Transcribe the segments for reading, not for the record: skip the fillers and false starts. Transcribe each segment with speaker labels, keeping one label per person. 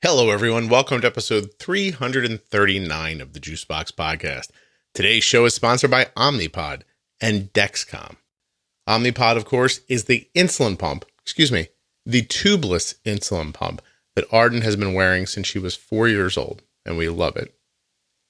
Speaker 1: Hello, everyone. Welcome to episode 339 of the Juicebox Podcast. Today's show is sponsored by Omnipod and Dexcom. Omnipod, of course, is the the tubeless insulin pump that Arden has been wearing since she was 4 years old, and we love it.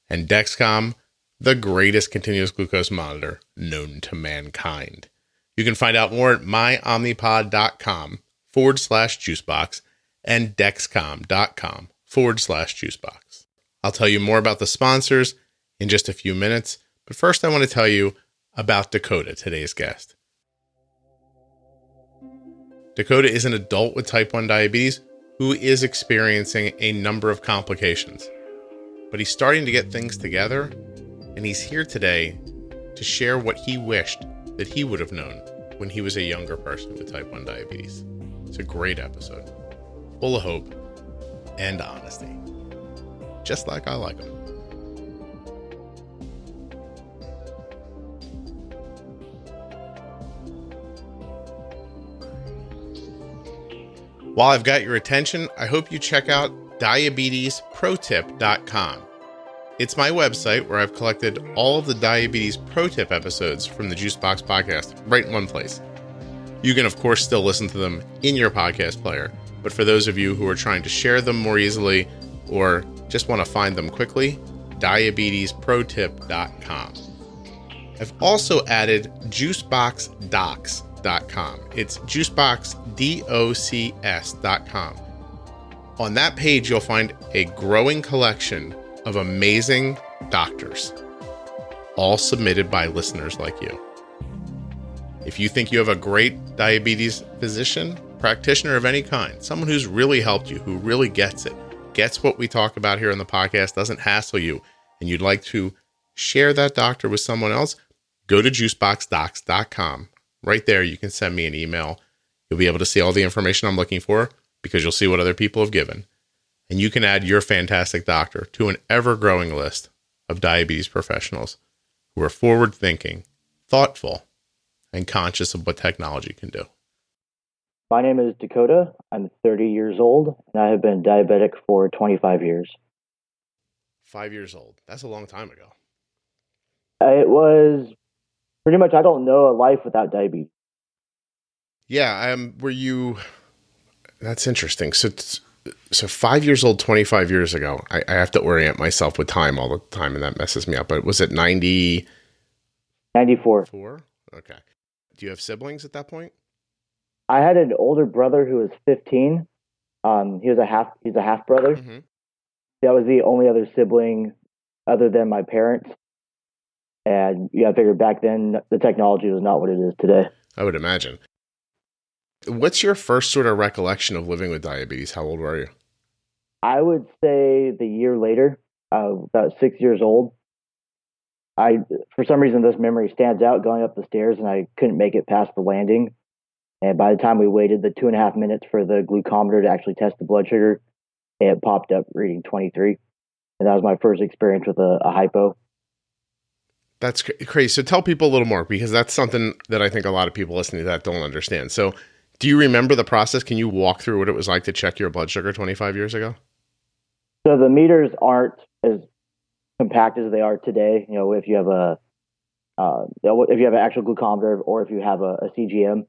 Speaker 1: And Dexcom, the greatest continuous glucose monitor known to mankind. You can find out more at myomnipod.com/juicebox and dexcom.com/juicebox. I'll tell you more about the sponsors in just a few minutes, but first I want to tell you about Dakota, today's guest. Dakota is an adult with type 1 diabetes who is experiencing a number of complications, but he's starting to get things together, and he's here today to share what he wished that he would have known when he was a younger person with type 1 diabetes. It's a great episode, full of hope and honesty, just like I like them. While I've got your attention, I hope you check out diabetesprotip.com. It's my website where I've collected all of the Diabetes Pro Tip episodes from the Juicebox Podcast right in one place. You can, of course, still listen to them in your podcast player, but for those of you who are trying to share them more easily or just want to find them quickly, diabetesprotip.com. I've also added juiceboxdocs.com. It's juiceboxdocs.com. On that page, you'll find a growing collection of amazing doctors, all submitted by listeners like you. If you think you have a great diabetes physician, practitioner of any kind, someone who's really helped you, who really gets it, gets what we talk about here on the podcast, doesn't hassle you, and you'd like to share that doctor with someone else, go to juiceboxdocs.com. Right there, you can send me an email. You'll be able to see all the information I'm looking for because you'll see what other people have given. And you can add your fantastic doctor to an ever-growing list of diabetes professionals who are forward-thinking, thoughtful, and conscious of what technology can do.
Speaker 2: My name is Dakota. I'm 30 years old, and I have been diabetic for 25 years.
Speaker 1: 5 years old. That's a long time ago.
Speaker 2: It was pretty much, I don't know a life without diabetes.
Speaker 1: Yeah, that's interesting. So 5 years old, 25 years ago, I have to orient myself with time all the time, and that messes me up. But was it 90?
Speaker 2: 94.
Speaker 1: 4? Okay. Do you have siblings at that point?
Speaker 2: I had an older brother who was 15. He's a half brother.
Speaker 1: Mm-hmm.
Speaker 2: That was the only other sibling other than my parents. And yeah, I figured back then the technology was not what it is today.
Speaker 1: I would imagine. What's your first sort of recollection of living with diabetes? How old were you?
Speaker 2: I would say the year later, about 6 years old. For some reason, this memory stands out going up the stairs, and I couldn't make it past the landing. And by the time we waited the 2.5 minutes for the glucometer to actually test the blood sugar, it popped up reading 23. And that was my first experience with a hypo.
Speaker 1: That's crazy. So tell people a little more, because that's something that I think a lot of people listening to that don't understand. So do you remember the process? Can you walk through what it was like to check your blood sugar 25 years ago?
Speaker 2: So the meters aren't as compact as they are today. You know, if you have an actual glucometer or if you have a CGM,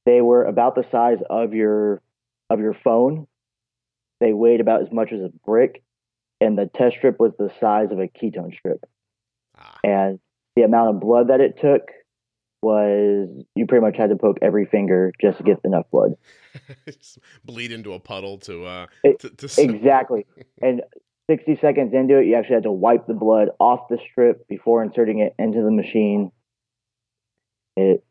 Speaker 2: they were about the size of your phone. They weighed about as much as a brick, and the test strip was the size of a ketone strip. And the amount of blood that it took was, you pretty much had to poke every finger just to get enough blood.
Speaker 1: Bleed into a puddle to
Speaker 2: Exactly. And 60 seconds into it, you actually had to wipe the blood off the strip before inserting it into the machine. It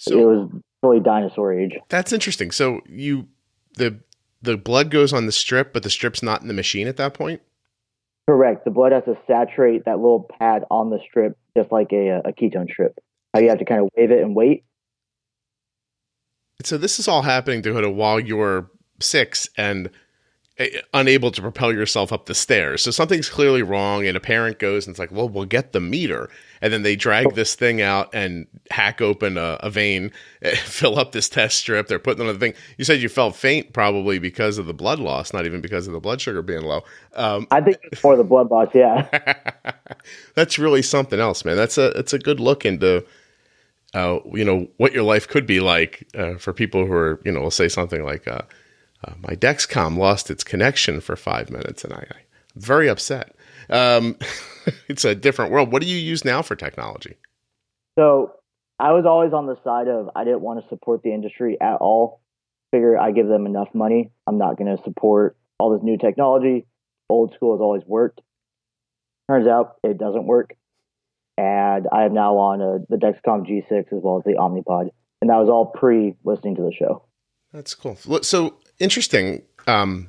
Speaker 2: was really dinosaur age.
Speaker 1: That's interesting. So the blood goes on the strip, but the strip's not in the machine at that point?
Speaker 2: Correct. The blood has to saturate that little pad on the strip, just like a ketone strip. How you have to kind of wave it and wait.
Speaker 1: So this is all happening, Dakota, while you're 6, and unable to propel yourself up the stairs. So something's clearly wrong, and a parent goes and it's like, well, we'll get the meter. And then they drag this thing out and hack open a vein, fill up this test strip. They're putting on the thing. You said you felt faint probably because of the blood loss, not even because of the blood sugar being low.
Speaker 2: I think it's more the blood loss, yeah.
Speaker 1: That's really something else, man. It's a good look into, what your life could be like for people who are, we'll say something like, my Dexcom lost its connection for 5 minutes, and I'm very upset. It's a different world. What do you use now for technology?
Speaker 2: So I was always on the side of I didn't want to support the industry at all. Figure I give them enough money. I'm not going to support all this new technology. Old school has always worked. Turns out it doesn't work. And I am now on the Dexcom G6 as well as the Omnipod. And that was all pre-listening to the show.
Speaker 1: That's cool. So interesting. And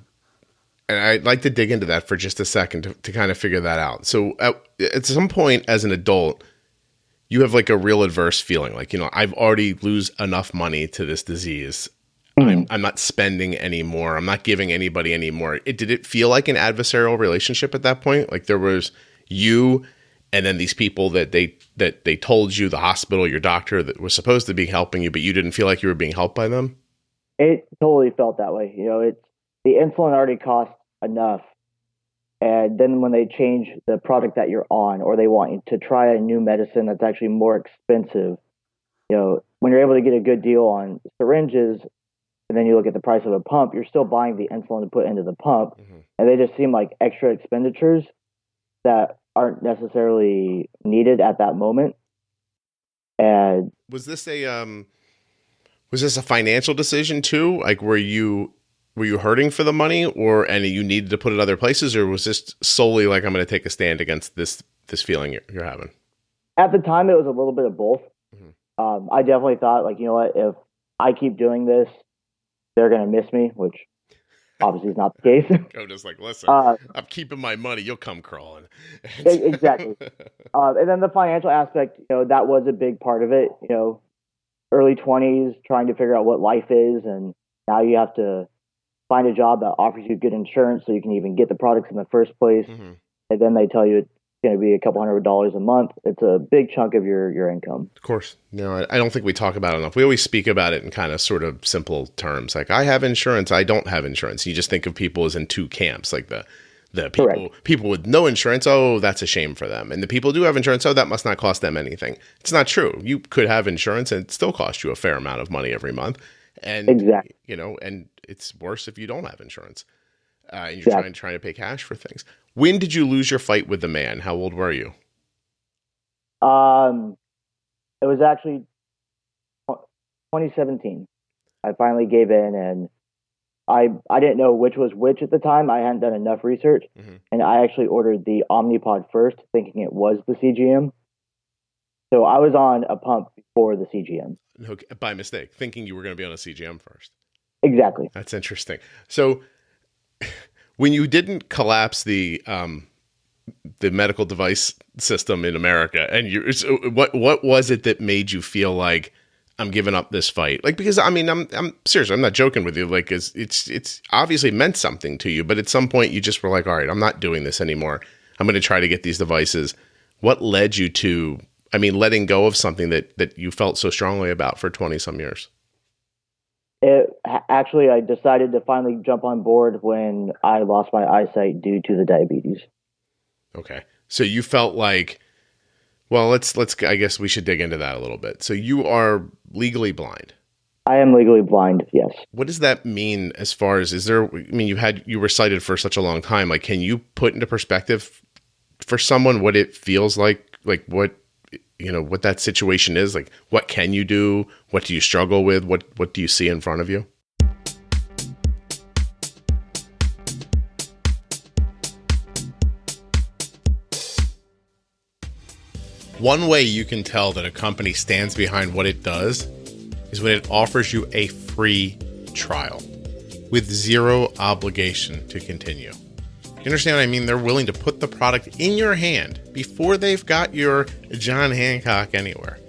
Speaker 1: I'd like to dig into that for just a second to kind of figure that out. So at some point as an adult, you have like a real adverse feeling. Like, I've already lose enough money to this disease. Mm-hmm. I'm not spending anymore. I'm not giving anybody anymore. Did it feel like an adversarial relationship at that point? Like there was you and then these people that they told you, the hospital, your doctor, that was supposed to be helping you, but you didn't feel like you were being helped by them?
Speaker 2: It totally felt that way. The insulin already costs enough. And then when they change the product that you're on, or they want you to try a new medicine that's actually more expensive, when you're able to get a good deal on syringes, and then you look at the price of a pump, you're still buying the insulin to put into the pump. Mm-hmm. And they just seem like extra expenditures that aren't necessarily needed at that moment. And
Speaker 1: was this a financial decision too? Like, were you hurting for the money, and you needed to put it other places, or was this solely like, I'm going to take a stand against this feeling you're having?
Speaker 2: At the time, it was a little bit of both. Mm-hmm. I definitely thought, like, if I keep doing this, they're going to miss me, which obviously is not the case.
Speaker 1: Dakota's like, listen, I'm keeping my money. You'll come crawling.
Speaker 2: Exactly. And then the financial aspect, that was a big part of it. Early 20s, trying to figure out what life is, and now you have to find a job that offers you good insurance so you can even get the products in the first place. Mm-hmm. And then they tell you it's going to be a couple $100 a month. It's a big chunk of your income. Of
Speaker 1: course. No, I don't think we talk about it enough. We always speak about it in kind of sort of simple terms. Like, I have insurance, I don't have insurance. You just think of people as in two camps, like the people with no insurance, oh, that's a shame for them. And the people who do have insurance, oh, that must not cost them anything. It's not true. You could have insurance and it still costs you a fair amount of money every month. And,
Speaker 2: exactly.
Speaker 1: And it's worse if you don't have insurance. And you're trying to pay cash for things. When did you lose your fight with the man? How old were you?
Speaker 2: It was actually 2017. I finally gave in, and I didn't know which was which at the time. I hadn't done enough research, mm-hmm. and I actually ordered the Omnipod first, thinking it was the CGM. So I was on a pump before the CGM.
Speaker 1: Okay, by mistake, thinking you were going to be on a CGM first.
Speaker 2: Exactly.
Speaker 1: That's interesting. So when you didn't collapse the medical device system in America, and what was it that made you feel like, I'm giving up this fight? Like, because I'm serious. I'm not joking with you. Like, it's obviously meant something to you, but at some point you just were like, all right, I'm not doing this anymore. I'm going to try to get these devices. What led you to, letting go of something that you felt so strongly about for 20 some years?
Speaker 2: Actually, I decided to finally jump on board when I lost my eyesight due to the diabetes.
Speaker 1: Okay. So you felt like, well, let's. I guess we should dig into that a little bit. So you are legally blind.
Speaker 2: I am legally blind. Yes.
Speaker 1: What does that mean as far as, you were sighted for such a long time. Like, can you put into perspective for someone what it feels like what that situation is? Like, what can you do? What do you struggle with? What do you see in front of you? One way you can tell that a company stands behind what it does is when it offers you a free trial with zero obligation to continue. You understand what I mean? They're willing to put the product in your hand before they've got your John Hancock anywhere.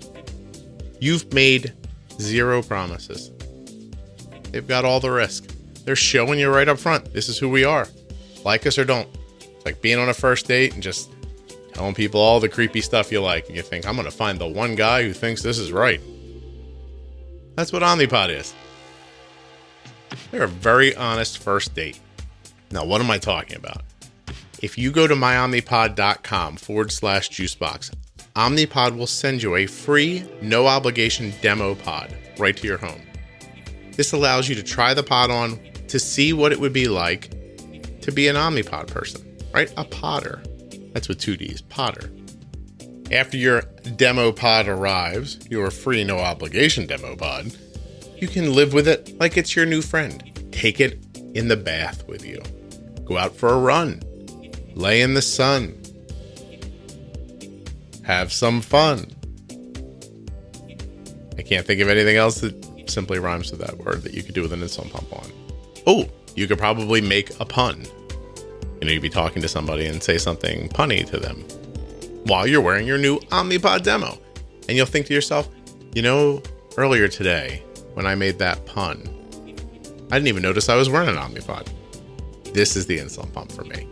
Speaker 1: You've made zero promises. They've got all the risk. They're showing you right up front. This is who we are. Like us or don't. It's like being on a first date and just telling people all the creepy stuff you like. And you think, I'm going to find the one guy who thinks this is right. That's what Omnipod is. They're a very honest first date. Now, what am I talking about? If you go to myomnipod.com/juicebox, Omnipod will send you a free, no obligation demo pod right to your home. This allows you to try the pod on to see what it would be like to be an Omnipod person, right? A podder. That's with 2 Ds, podder. After your demo pod arrives, your free, no obligation demo pod, you can live with it like it's your new friend. Take it in the bath with you. Go out for a run. Lay in the sun. Have some fun. I can't think of anything else that simply rhymes with that word that you could do with an insulin pump on. Oh, you could probably make a pun. You'd be talking to somebody and say something punny to them while you're wearing your new Omnipod Demo. And you'll think to yourself, earlier today when I made that pun, I didn't even notice I was wearing an Omnipod. This is the insulin pump for me.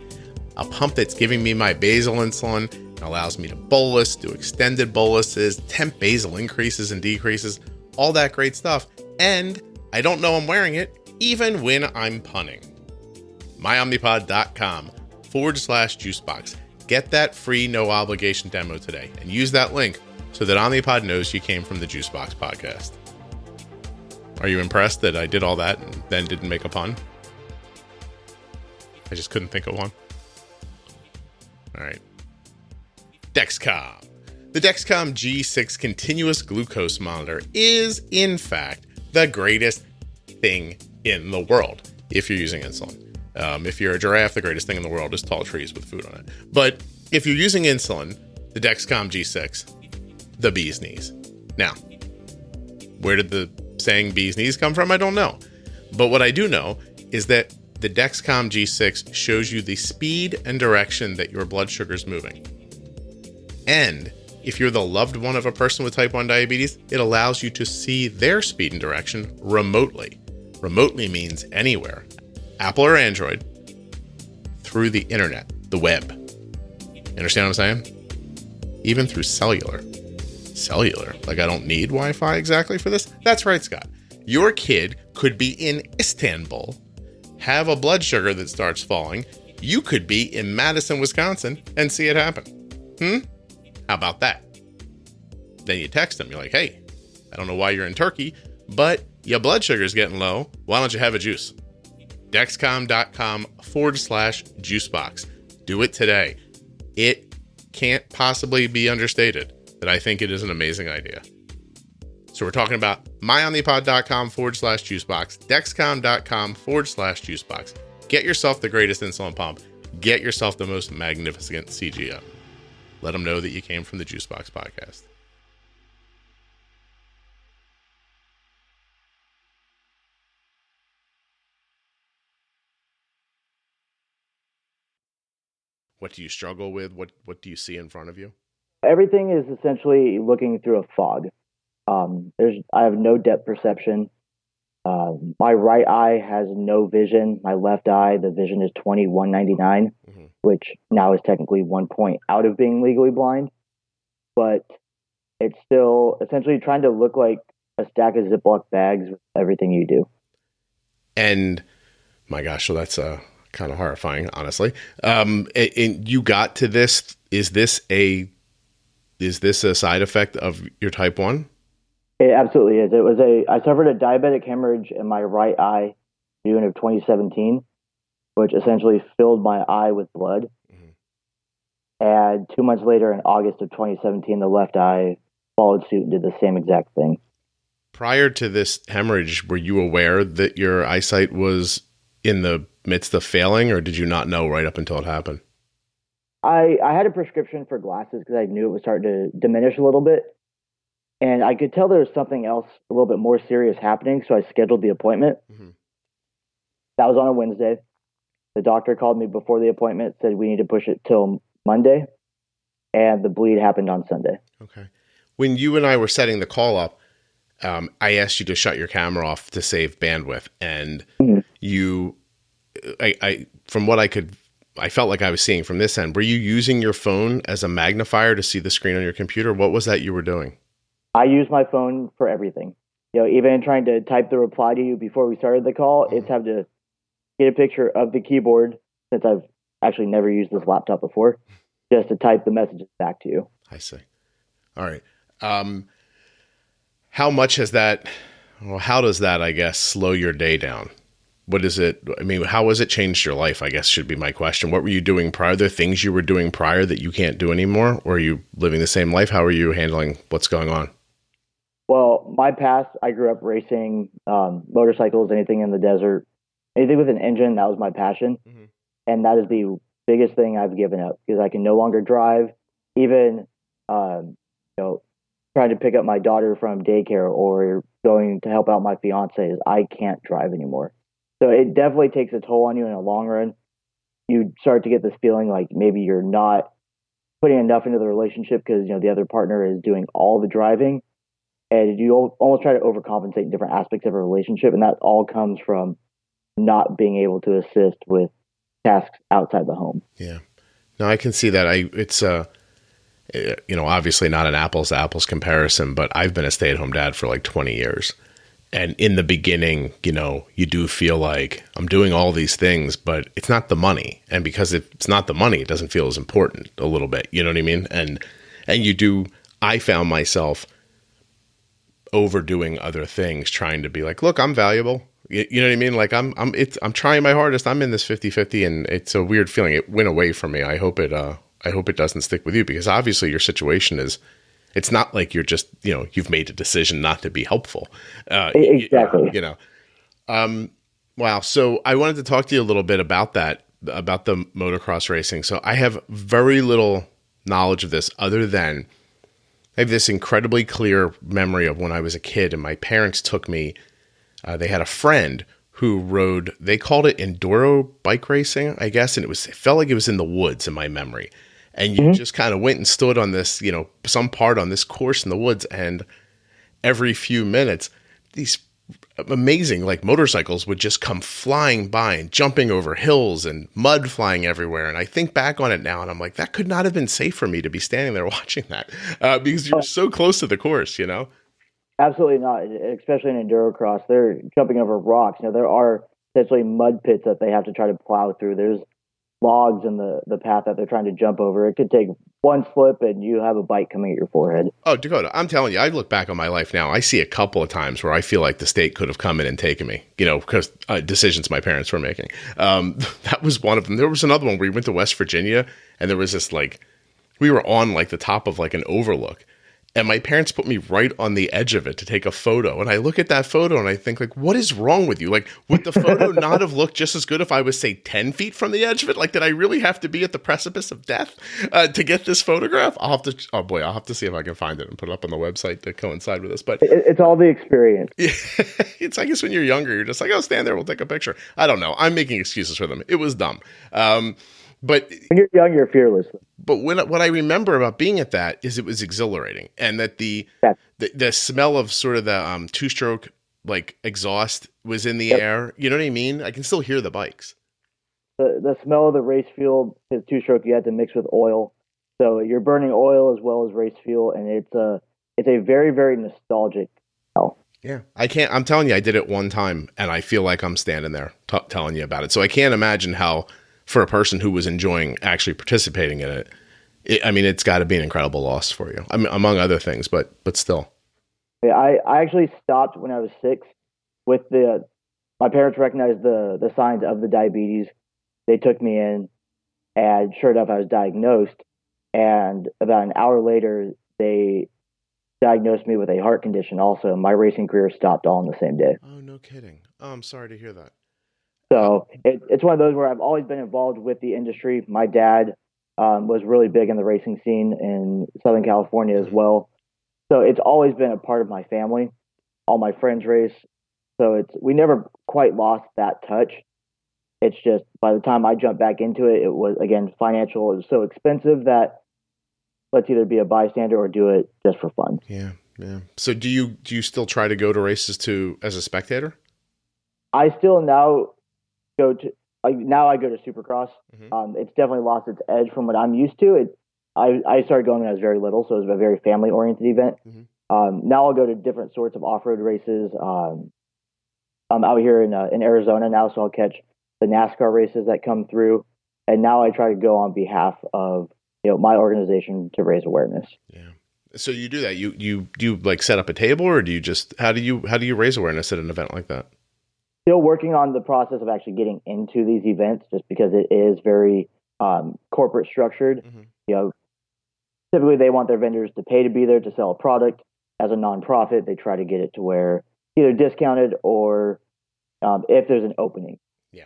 Speaker 1: A pump that's giving me my basal insulin and allows me to bolus, do extended boluses, temp basal increases and decreases, all that great stuff. And I don't know I'm wearing it even when I'm punning. myomnipod.com/juicebox. Get that free no obligation demo today and use that link so that Omnipod knows you came from the Juicebox Podcast. Are you impressed that I did all that and then didn't make a pun? I just couldn't think of one. All right. Dexcom. The Dexcom G6 continuous glucose monitor is, in fact, the greatest thing in the world if you're using insulin. If you're a giraffe, the greatest thing in the world is tall trees with food on it. But if you're using insulin, the Dexcom G6, the bee's knees. Now, where did the saying bee's knees come from? I don't know. But what I do know is that the Dexcom G6 shows you the speed and direction that your blood sugar is moving. And if you're the loved one of a person with type 1 diabetes, it allows you to see their speed and direction remotely. Remotely means anywhere, Apple or Android, through the internet, the web. You understand what I'm saying? Even through cellular. Cellular? Like I don't need Wi-Fi exactly for this? That's right, Scott. Your kid could be in Istanbul, have a blood sugar that starts falling. You could be in Madison, Wisconsin, and see it happen. How about that? Then you text them. You're like, hey, I don't know why you're in Turkey, but your blood sugar is getting low. Why don't you have a juice? Dexcom.com/juicebox. Do it today. It can't possibly be understated that I think it is an amazing idea. So we're talking about myomnipod.com/juicebox, dexcom.com/juicebox. Get yourself the greatest insulin pump. Get yourself the most magnificent CGM. Let them know that you came from the Juicebox Podcast. What do you struggle with? What do you see in front of you?
Speaker 2: Everything is essentially looking through a fog. I have no depth perception. My right eye has no vision. My left eye, the vision is 20/199, which now is technically 1 point out of being legally blind. But it's still essentially trying to look like a stack of Ziploc bags with everything you do. And
Speaker 1: my gosh, so that's kind of horrifying, honestly. And you got to this. Is this a side effect of your type 1?
Speaker 2: It absolutely is. I suffered a diabetic hemorrhage in my right eye in June of 2017, which essentially filled my eye with blood. And 2 months later, in August of 2017, the left eye followed suit and did the same exact thing.
Speaker 1: Prior to this hemorrhage, were you aware that your eyesight was in the midst of failing, or did you not know right up until it happened?
Speaker 2: I had a prescription for glasses because I knew it was starting to diminish a little bit. And I could tell there was something else a little bit more serious happening, so I scheduled the appointment. That was on a Wednesday. The doctor called me before the appointment, said we need to push it till Monday, and the bleed happened on Sunday.
Speaker 1: Okay. When you and I were setting the call up, I asked you to shut your camera off to save bandwidth, and you, from what I felt like I was seeing from this end, were you using your phone as a magnifier to see the screen on your computer? What was that you were doing?
Speaker 2: I use my phone for everything. Even trying to type the reply to you before we started the call, it's have to get a picture of the keyboard, since I've actually never used this laptop before, just to type the messages back to you.
Speaker 1: I see. All right. How much has that, well, how does that, I guess, slow your day down? What is it? I mean, how has it changed your life, I guess, should be my question. What were you doing prior? Are there things you were doing prior that you can't do anymore? Or are you living the same life? How are you handling what's going on?
Speaker 2: Well, my past, I grew up racing motorcycles, anything in the desert, anything with an engine. That was my passion. Mm-hmm. And that is the biggest thing I've given up, because I can no longer drive. Even, trying to pick up my daughter from daycare or going to help out my fiance, I can't drive anymore. So it definitely takes a toll on you in the long run. You start to get this feeling like maybe you're not putting enough into the relationship because, the other partner is doing all the driving. And you almost try to overcompensate in different aspects of a relationship. And that all comes from not being able to assist with tasks outside the home.
Speaker 1: Yeah. No, I can see that. It's obviously not an apples to apples comparison, but I've been a stay-at-home dad for like 20 years. And in the beginning, you do feel like I'm doing all these things, but it's not the money. And because it's not the money, it doesn't feel as important a little bit. You know what I mean? And I found myself overdoing other things, trying to be like, look, I'm valuable. You know what I mean? Like I'm trying my hardest. I'm in this 50-50, and it's a weird feeling. It went away from me. I hope it doesn't stick with you, because obviously your situation it's not like you're just, you've made a decision not to be helpful.
Speaker 2: Exactly.
Speaker 1: Wow. So I wanted to talk to you a little bit about that, about the motocross racing. So I have very little knowledge of this, other than I have this incredibly clear memory of when I was a kid and my parents took me, they had a friend who rode, they called it enduro bike racing, I guess. And it felt like it was in the woods in my memory. And you just kind of went and stood on this, some part on this course in the woods. And every few minutes, these amazing motorcycles would just come flying by and jumping over hills and mud flying everywhere. And I think back on it now and I'm like, that could not have been safe for me to be standing there watching that because you're so close to the course,
Speaker 2: Absolutely not, especially in enduro cross. They're jumping over rocks. There are essentially mud pits that they have to try to plow through. There's logs in the path that they're trying to jump over. It could take one slip and you have a bite coming at your forehead.
Speaker 1: Oh, Dakota, I'm telling you, I look back on my life now. I see a couple of times where I feel like the state could have come in and taken me, because decisions my parents were making. That was one of them. There was another one where we went to West Virginia and there was this we were on the top of an overlook. And my parents put me right on the edge of it to take a photo. And I look at that photo and I think, what is wrong with you? Would the photo not have looked just as good if I was, say, 10 feet from the edge of it? Did I really have to be at the precipice of death to get this photograph? I'll have to see if I can find it and put it up on the website to coincide with this. But
Speaker 2: it's all the experience.
Speaker 1: It's, I guess, when you're younger, you're just like, oh, stand there, we'll take a picture. I don't know. I'm making excuses for them. It was dumb. But
Speaker 2: when you're young, you're fearless.
Speaker 1: But what I remember about being at that is it was exhilarating, and that the smell of sort of the two-stroke exhaust was in the air. You know what I mean? I can still hear the bikes.
Speaker 2: The smell of the race fuel is two-stroke. You had to mix with oil, so you're burning oil as well as race fuel, and it's a very, very nostalgic smell.
Speaker 1: Yeah, I'm telling you, I did it one time, and I feel like I'm standing there telling you about it. So I can't imagine how, for a person who was enjoying actually participating in it, it's got to be an incredible loss for you. Among other things, but still.
Speaker 2: Yeah, I actually stopped when I was 6. My parents recognized the signs of the diabetes. They took me in, and sure enough, I was diagnosed. And about an hour later, they diagnosed me with a heart condition also. My racing career stopped all on the same day.
Speaker 1: Oh, no kidding. Oh, I'm sorry to hear that.
Speaker 2: So it's one of those where I've always been involved with the industry. My dad was really big in the racing scene in Southern California as well. So it's always been a part of my family. All my friends race. So we never quite lost that touch. It's just by the time I jumped back into it, it was, again, financial. It was so expensive that let's either be a bystander or do it just for fun.
Speaker 1: Yeah, yeah. So do you still try to go to races as a spectator?
Speaker 2: I still now go to now I go to Supercross. It's definitely lost its edge from what I'm used to. I started going when I was very little, so it was a very family oriented event. Now I'll go to different sorts of off road races. I'm out here in Arizona now, so I'll catch the NASCAR races that come through, and now I try to go on behalf of my organization to raise awareness.
Speaker 1: Yeah. So you do that. You like set up a table, or do you just how do you raise awareness at an event like that?
Speaker 2: Still working on the process of actually getting into these events, just because it is very corporate structured. Typically they want their vendors to pay to be there to sell a product. As a nonprofit, they try to get it to where either discounted or if there's an opening.
Speaker 1: Yeah.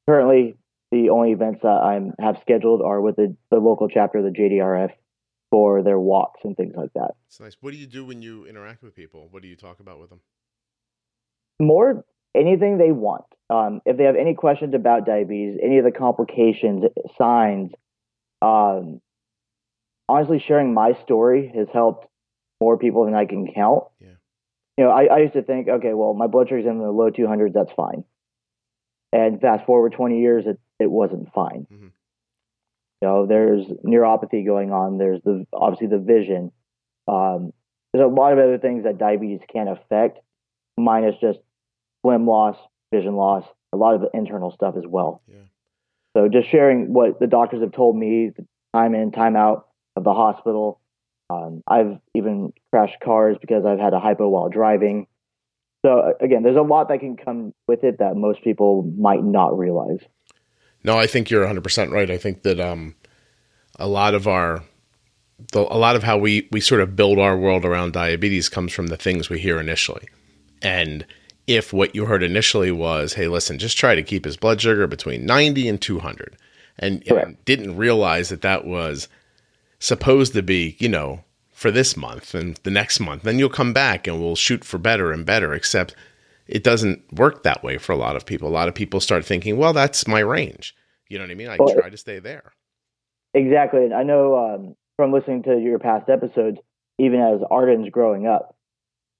Speaker 2: Currently, the only events that I have scheduled are with the local chapter of the JDRF for their walks and things like that.
Speaker 1: That's nice. What do you do when you interact with people? What do you talk about with them?
Speaker 2: More anything they want. If they have any questions about diabetes, any of the complications, signs, honestly, sharing my story has helped more people than I can count.
Speaker 1: Yeah.
Speaker 2: I used to think, okay, well, my blood sugar's in the low 200s, that's fine. And fast forward 20 years, it wasn't fine. There's neuropathy going on. There's obviously the vision. There's a lot of other things that diabetes can affect, minus just limb loss, vision loss, a lot of the internal stuff as well.
Speaker 1: Yeah.
Speaker 2: So just sharing what the doctors have told me, time in, time out of the hospital. I've even crashed cars because I've had a hypo while driving. So again, there's a lot that can come with it that most people might not realize.
Speaker 1: No, I think you're 100% right. I think that a lot of how we sort of build our world around diabetes comes from the things we hear initially. And if what you heard initially was, hey, listen, just try to keep his blood sugar between 90 and 200, and didn't realize that was supposed to be, for this month and the next month, then you'll come back and we'll shoot for better and better, except it doesn't work that way for a lot of people. A lot of people start thinking, well, that's my range. You know what I mean? I try to stay there.
Speaker 2: Exactly. And I know from listening to your past episodes, even as Arden's growing up,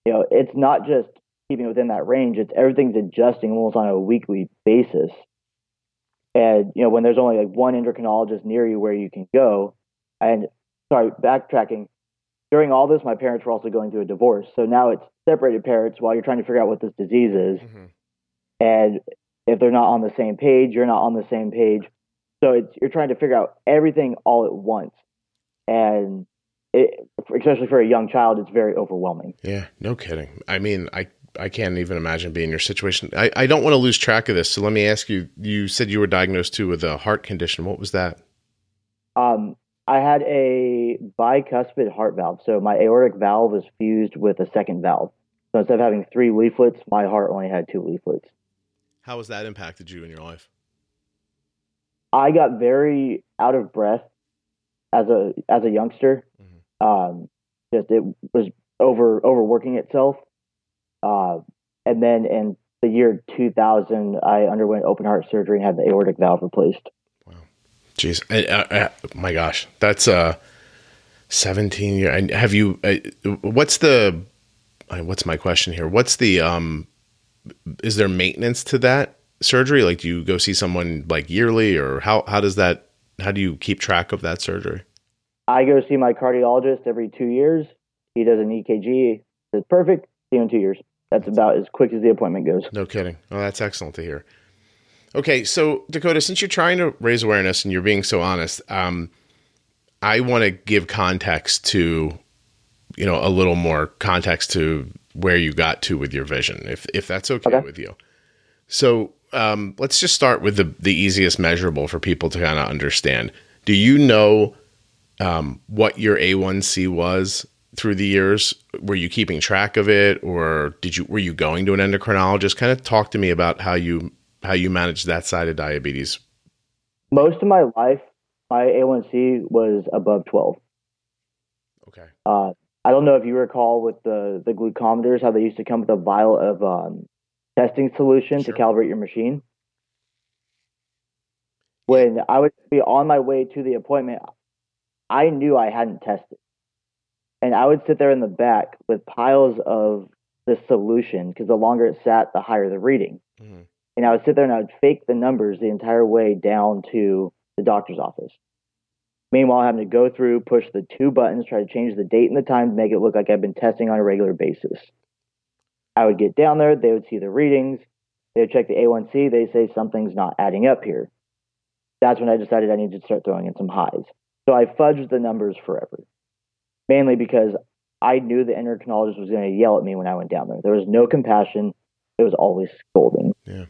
Speaker 2: it's not just keeping within that range. It's everything's adjusting almost on a weekly basis. And, when there's only like one endocrinologist near you where you can go, and sorry, backtracking, during all this, my parents were also going through a divorce. So now it's separated parents while you're trying to figure out what this disease is. And if they're not on the same page, you're not on the same page. So you're trying to figure out everything all at once. And especially for a young child, it's very overwhelming.
Speaker 1: Yeah, no kidding. I mean, I can't even imagine being in your situation. I don't want to lose track of this. So let me ask you, you said you were diagnosed too with a heart condition. What was that?
Speaker 2: I had a bicuspid heart valve. So my aortic valve was fused with a second valve. So instead of having 3 leaflets, my heart only had 2 leaflets.
Speaker 1: How has that impacted you in your life?
Speaker 2: I got very out of breath as a youngster. Just it was overworking itself. And then in the year 2000, I underwent open heart surgery and had the aortic valve replaced.
Speaker 1: Wow. Jeez. My gosh, that's 17 years. Have you, what's my question here? What's the, is there maintenance to that surgery? Like, do you go see someone like yearly, or how do you keep track of that surgery?
Speaker 2: I go see my cardiologist every 2 years. He does an EKG. It's perfect. See him in 2 years. That's about as quick as the appointment goes.
Speaker 1: No kidding. Oh, that's excellent to hear. Okay. So Dakota, since you're trying to raise awareness and you're being so honest, I want to give context to, a little more context to where you got to with your vision, if that's okay with you. So let's just start with the easiest measurable for people to kind of understand. Do you know what your A1C was through the years? Were you keeping track of it, or were you going to an endocrinologist? Kind of talk to me about how you managed that side of diabetes.
Speaker 2: Most of my life, my A1C was above 12.
Speaker 1: Okay.
Speaker 2: I don't know if you recall with the glucometers, how they used to come with a vial of testing solution to calibrate your machine. When I would be on my way to the appointment, I knew I hadn't tested. And I would sit there in the back with piles of this solution, because the longer it sat, the higher the reading. And I would sit there and I would fake the numbers the entire way down to the doctor's office. Meanwhile, having to go through, push the 2 buttons, try to change the date and the time to make it look like I've been testing on a regular basis. I would get down there, they would see the readings, they would check the A1C, they say something's not adding up here. That's when I decided I needed to start throwing in some highs. So I fudged the numbers forever, mainly because I knew the endocrinologist was going to yell at me when I went down there. There was no compassion. It was always scolding.
Speaker 1: Yeah.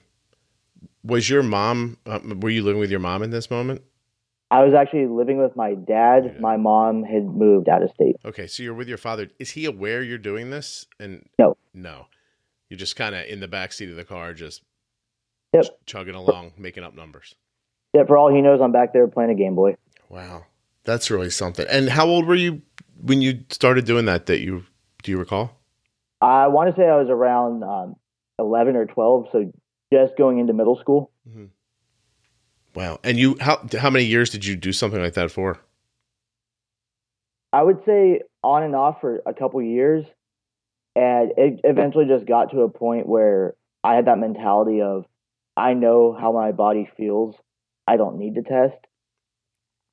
Speaker 1: Was your mom, were you living with your mom in this moment?
Speaker 2: I was actually living with my dad. Yeah. My mom had moved out of state.
Speaker 1: Okay, so you're with your father. Is he aware you're doing this? And
Speaker 2: No.
Speaker 1: You're just kind of in the backseat of the car, just chugging along, making up numbers.
Speaker 2: Yeah, for all he knows, I'm back there playing a Game Boy.
Speaker 1: Wow. That's really something. And how old were you when you started doing that? Do you recall?
Speaker 2: I want to say I was around 11 or 12, so just going into middle school.
Speaker 1: Mm-hmm. Wow. And how many years did you do something like that for?
Speaker 2: I would say on and off for a couple years. And it eventually just got to a point where I had that mentality of, I know how my body feels. I don't need to test.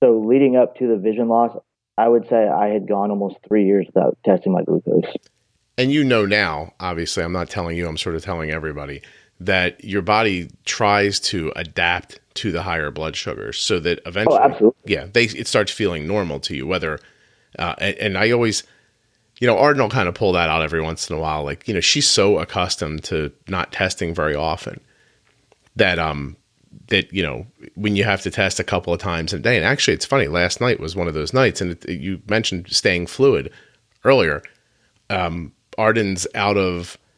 Speaker 2: So leading up to the vision loss, I would say I had gone almost 3 years without testing my glucose.
Speaker 1: And you know now, obviously, I'm not telling you, I'm sort of telling everybody, that your body tries to adapt to the higher blood sugars so that eventually, it starts feeling normal to you. Whether, and I always, Arden will kind of pull that out every once in a while. Like, she's so accustomed to not testing very often that, when you have to test a couple of times a day, and actually it's funny, last night was one of those nights, and you mentioned staying fluid earlier. Arden's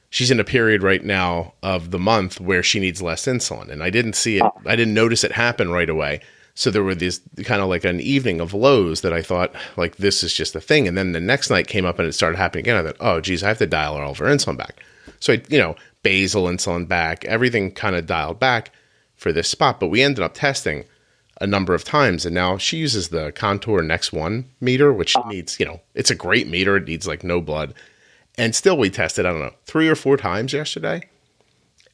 Speaker 1: she's in a period right now of the month where she needs less insulin, and I didn't see it. I didn't notice it happen right away. So there were these kind of like an evening of lows that I thought, like, this is just a thing. And then the next night came up and it started happening again. I thought, oh geez, I have to dial all of her insulin back. So basal insulin back, everything kind of dialed back for this spot. But we ended up testing a number of times, and now she uses the Contour Next One meter, which needs, it's a great meter. It needs like no blood. And still we tested, I don't know, 3 or 4 times yesterday.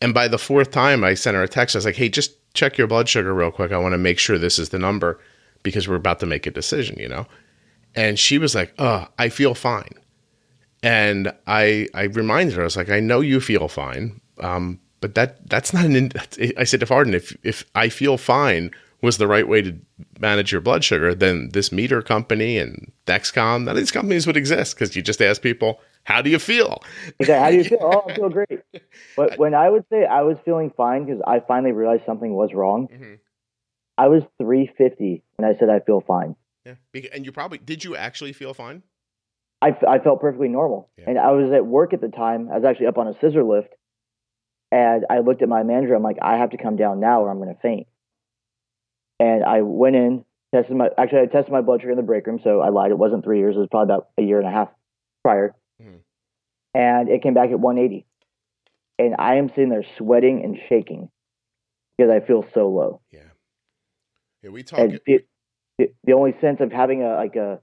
Speaker 1: And by the 4th time I sent her a text. I was like, hey, just check your blood sugar real quick. I want to make sure this is the number because we're about to make a decision, And she was like, I feel fine. And I reminded her, I was like, I know you feel fine. But that's not I said, if I feel fine was the right way to manage your blood sugar, then this meter company and Dexcom, none of these companies would exist because you just ask people, how do you feel?
Speaker 2: Exactly. How do you feel? Oh, I feel great. But when I would say I was feeling fine because I finally realized something was wrong, mm-hmm. I was 350 when I said I feel fine.
Speaker 1: Yeah. And did you actually feel fine?
Speaker 2: I felt perfectly normal. Yeah. And I was at work at the time. I was actually up on a scissor lift. And I looked at my manager. I'm like, I have to come down now or I'm going to faint. And I went in, I tested my blood sugar in the break room. So I lied. It wasn't 3 years. It was probably about a year and a half prior. Mm-hmm. And it came back at 180. And I am sitting there sweating and shaking because I feel so low.
Speaker 1: Yeah. Yeah, we talk.
Speaker 2: The only sense of having a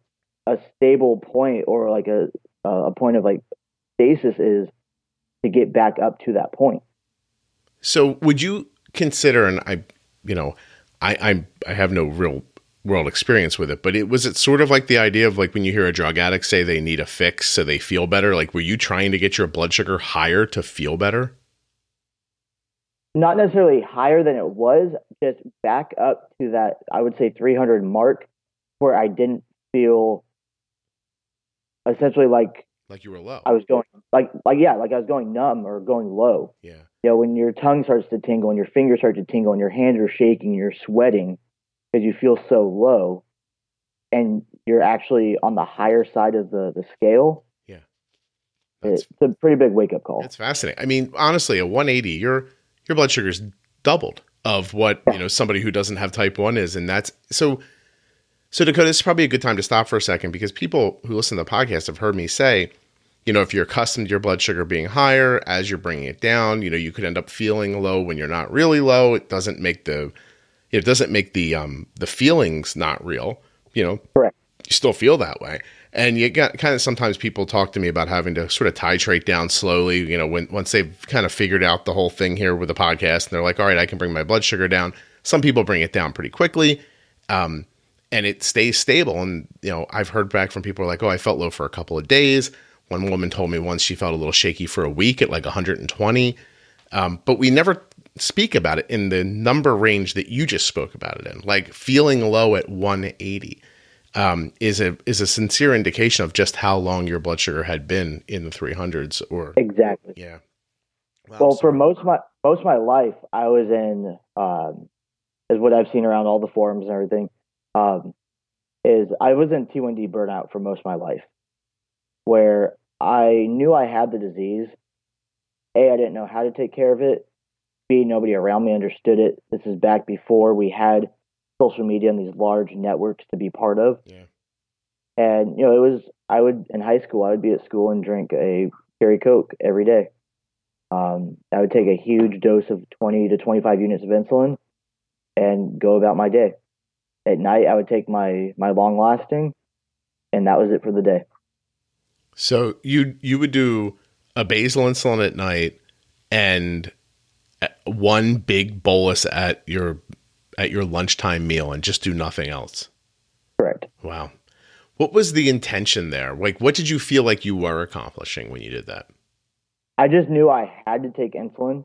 Speaker 2: stable point or like a point of like stasis is to get back up to that point.
Speaker 1: So would you consider, and I have no real world experience with it, but was it sort of like the idea of like when you hear a drug addict say they need a fix so they feel better? Like, were you trying to get your blood sugar higher to feel better?
Speaker 2: Not necessarily higher than it was, just back up to that, I would say 300 mark where I didn't feel essentially like
Speaker 1: you were low.
Speaker 2: I was going like I was going numb or going low.
Speaker 1: Yeah.
Speaker 2: When your tongue starts to tingle and your fingers start to tingle and your hands are shaking, you're sweating because you feel so low and you're actually on the higher side of the scale.
Speaker 1: Yeah.
Speaker 2: It's a pretty big wake up call.
Speaker 1: It's fascinating. I mean, honestly, at 180, your blood sugar's doubled of what, somebody who doesn't have type 1 is. And that's so Dakota, this is probably a good time to stop for a second because people who listen to the podcast have heard me say, if you're accustomed to your blood sugar being higher, as you're bringing it down, you could end up feeling low when you're not really low. It doesn't make the feelings not real,
Speaker 2: Correct.
Speaker 1: You still feel that way. And you got kind of, sometimes people talk to me about having to sort of titrate down slowly, once they've kind of figured out the whole thing here with the podcast and they're like, all right, I can bring my blood sugar down. Some people bring it down pretty quickly. And it stays stable. And, I've heard back from people who are like, oh, I felt low for a couple of days. One woman told me once she felt a little shaky for a week at like 120. But we never speak about it in the number range that you just spoke about it in, like feeling low at 180. Is a sincere indication of just how long your blood sugar had been in the 300s, or
Speaker 2: Exactly.
Speaker 1: Yeah.
Speaker 2: Well, for most of my life, I was in, is what I've seen around all the forums and everything, is I was in T1D burnout for most of my life, where I knew I had the disease. A, I didn't know how to take care of it. B, nobody around me understood it. This is back before we had social media and these large networks to be part of.
Speaker 1: Yeah.
Speaker 2: And, in high school, I would be at school and drink a cherry Coke every day. I would take a huge dose of 20 to 25 units of insulin and go about my day. At night, I would take my long lasting, and that was it for the day.
Speaker 1: So you would do a basal insulin at night and one big bolus at your lunchtime meal and just do nothing else.
Speaker 2: Correct.
Speaker 1: Wow. What was the intention there? Like, what did you feel like you were accomplishing when you did that?
Speaker 2: I just knew I had to take insulin.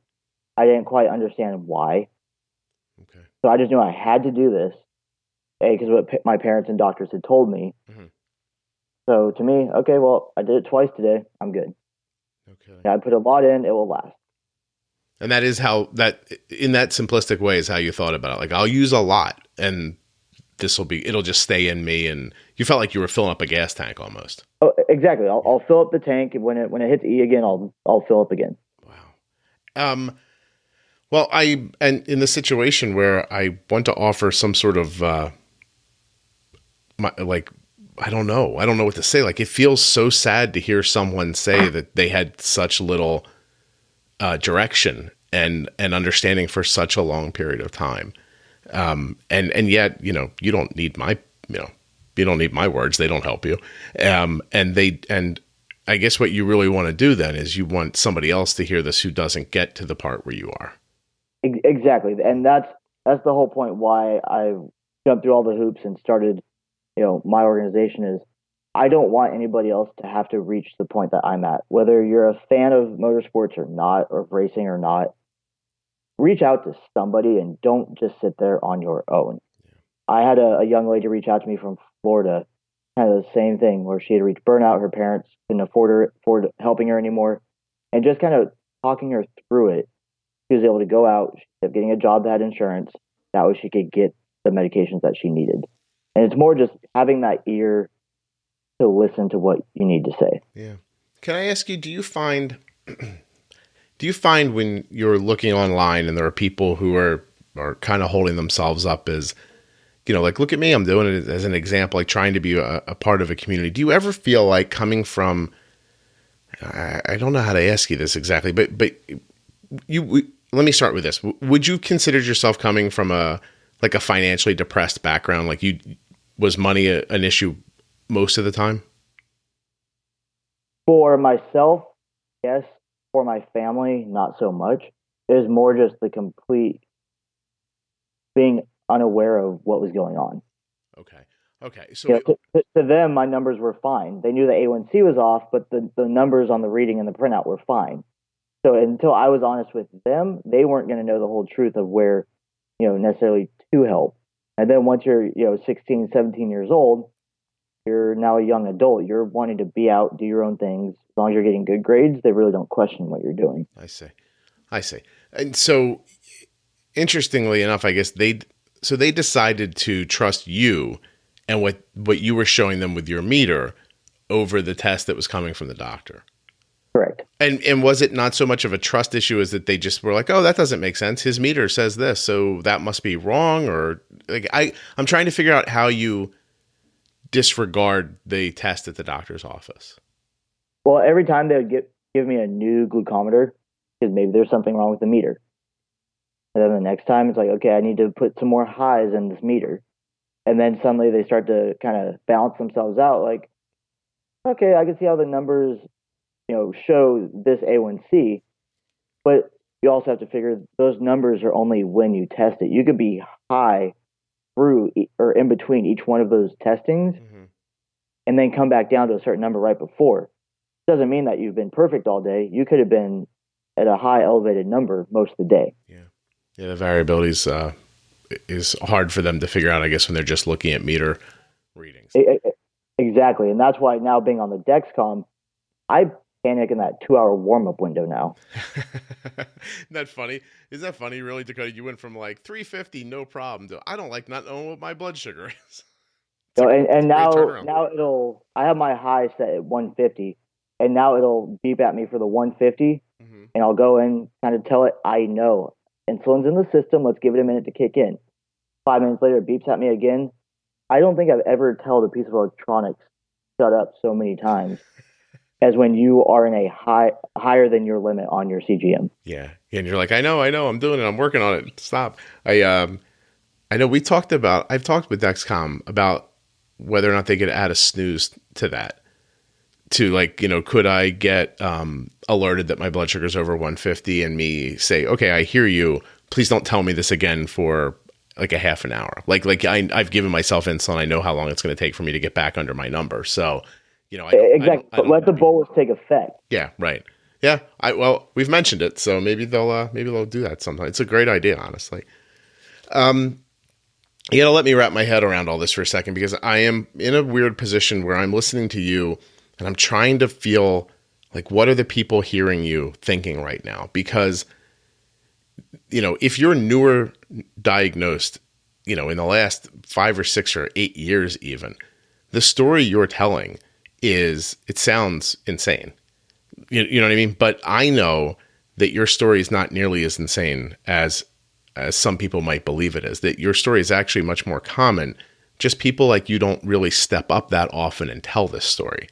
Speaker 2: I didn't quite understand why.
Speaker 1: Okay.
Speaker 2: So I just knew I had to do this, because what my parents and doctors had told me. Mm-hmm. So to me, okay, well, I did it twice today. I'm good. Okay. I put a lot in, it will last.
Speaker 1: And that is in that simplistic way is how you thought about it. Like, I'll use a lot and it'll just stay in me. And you felt like you were filling up a gas tank almost.
Speaker 2: Oh, exactly. I'll fill up the tank, and when it hits E again, I'll fill up again.
Speaker 1: Wow. Well, and in the situation where I want to offer some sort of, I don't know what to say. Like, it feels so sad to hear someone say that they had such little direction and understanding for such a long period of time. And yet, you don't need my words. They don't help you. And I guess what you really want to do then is you want somebody else to hear this who doesn't get to the part where you are.
Speaker 2: Exactly. And that's the whole point why I jumped through all the hoops and started, my organization is I don't want anybody else to have to reach the point that I'm at. Whether you're a fan of motorsports or not, or of racing or not, reach out to somebody and don't just sit there on your own. Yeah. I had a young lady reach out to me from Florida, kind of the same thing, where she had reached burnout. Her parents couldn't afford helping her anymore, and just kind of talking her through it. She was able to go out, she ended up getting a job that had insurance. That way she could get the medications that she needed. And it's more just having that ear to listen to what you need to say.
Speaker 1: Yeah. Can I ask you, do you find when you're looking online and there are people who are kind of holding themselves up as, like, look at me, I'm doing it as an example, like trying to be a part of a community. Do you ever feel like coming from, I don't know how to ask you this exactly, but let me start with this. Would you consider yourself coming from a financially depressed background? Like, was money an issue most of the time?
Speaker 2: For myself, yes. For my family, not so much. It was more just the complete being unaware of what was going on.
Speaker 1: Okay. So
Speaker 2: to them, my numbers were fine. They knew the A1C was off, but the numbers on the reading and the printout were fine. So until I was honest with them, they weren't going to know the whole truth of where, necessarily to help. And then once you're, 16, 17 years old, you're now a young adult. You're wanting to be out, do your own things. As long as you're getting good grades, they really don't question what you're doing.
Speaker 1: I see. And so, interestingly enough, I guess they decided to trust you and what you were showing them with your meter over the test that was coming from the doctor.
Speaker 2: Correct.
Speaker 1: And was it not so much of a trust issue as that they just were like, oh, that doesn't make sense. His meter says this, so that must be wrong? Or like, I'm trying to figure out how you disregard the test at the doctor's office.
Speaker 2: Well, every time they would give me a new glucometer, because maybe there's something wrong with the meter. And then the next time it's like, okay, I need to put some more highs in this meter. And then suddenly they start to kind of balance themselves out. Like, okay, I can see how the numbers, show this A1C, but you also have to figure those numbers are only when you test it. You could be high through or in between each one of those testings
Speaker 1: Mm-hmm.
Speaker 2: and then come back down to a certain number right before. Doesn't mean that you've been perfect all day. You could have been at a high elevated number most of the day.
Speaker 1: Yeah. Yeah. The variability is hard for them to figure out, I guess, when they're just looking at meter readings.
Speaker 2: Exactly. And that's why now being on the Dexcom, I panic in that 2-hour warm up window now.
Speaker 1: Isn't that funny? Is that funny, really, Dakota? You went from like 350, no problem, to I don't like not knowing what my blood sugar is.
Speaker 2: And now I have my high set at 150, and now it'll beep at me for the 150,
Speaker 1: Mm-hmm.
Speaker 2: and I'll go in, kind of tell it, I know insulin's in the system. Let's give it a minute to kick in. 5 minutes later, it beeps at me again. I don't think I've ever told a piece of electronics shut up so many times as when you are in a higher than your limit on your CGM.
Speaker 1: Yeah. And you're like, I know, I'm doing it. I'm working on it. Stop. I know I've talked with Dexcom about whether or not they could add a snooze to that. To like, could I get alerted that my blood sugar is over 150 and me say, okay, I hear you. Please don't tell me this again for like a half an hour. Like I've given myself insulin. I know how long it's going to take for me to get back under my number. So,
Speaker 2: exactly. But let the bolus take effect.
Speaker 1: Yeah. Right. Yeah. Well, we've mentioned it, so maybe they'll do that sometime. It's a great idea, honestly. You got to let me wrap my head around all this for a second, because I am in a weird position where I'm listening to you and I'm trying to feel like, what are the people hearing you thinking right now? Because, if you're newer diagnosed, in the last 5 or 6 or 8 years, even, the story you're telling it sounds insane. You know what I mean? But I know that your story is not nearly as insane as some people might believe it is, that your story is actually much more common. Just people like you don't really step up that often and tell this story.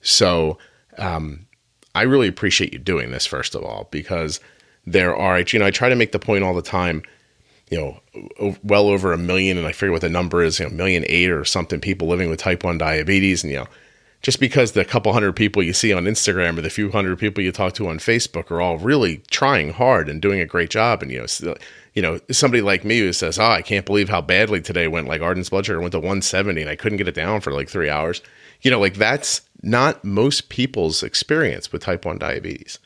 Speaker 1: So I really appreciate you doing this, first of all, because there are, I try to make the point all the time, well over 1 million, and I forget what the number is, 1.8 million or something people living with type 1 diabetes. And, just because the couple hundred people you see on Instagram or the few hundred people you talk to on Facebook are all really trying hard and doing a great job. And, somebody like me who says, I can't believe how badly today went, like Arden's blood sugar went to 170 and I couldn't get it down for like 3 hours. That's not most people's experience with type 1 diabetes.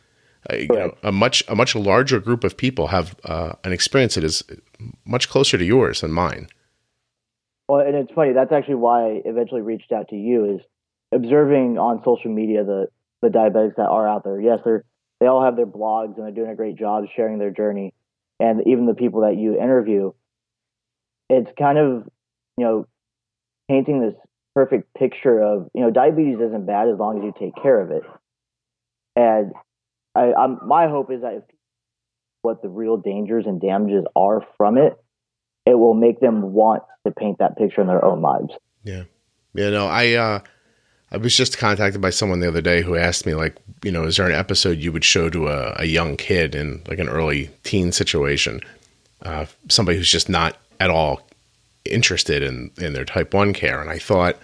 Speaker 1: A much larger group of people have an experience that is much closer to yours than mine.
Speaker 2: Well, and it's funny. That's actually why I eventually reached out to you, is observing on social media the diabetics that are out there. Yes, they all have their blogs and they're doing a great job sharing their journey. And even the people that you interview, it's kind of, painting this perfect picture of, diabetes isn't bad as long as you take care of it. And my hope is that if what the real dangers and damages are from it, it will make them want to paint that picture in their own lives.
Speaker 1: Yeah. Yeah, no, I was just contacted by someone the other day who asked me, like, is there an episode you would show to a young kid in like an early teen situation, somebody who's just not at all interested in their type 1 care? And I thought,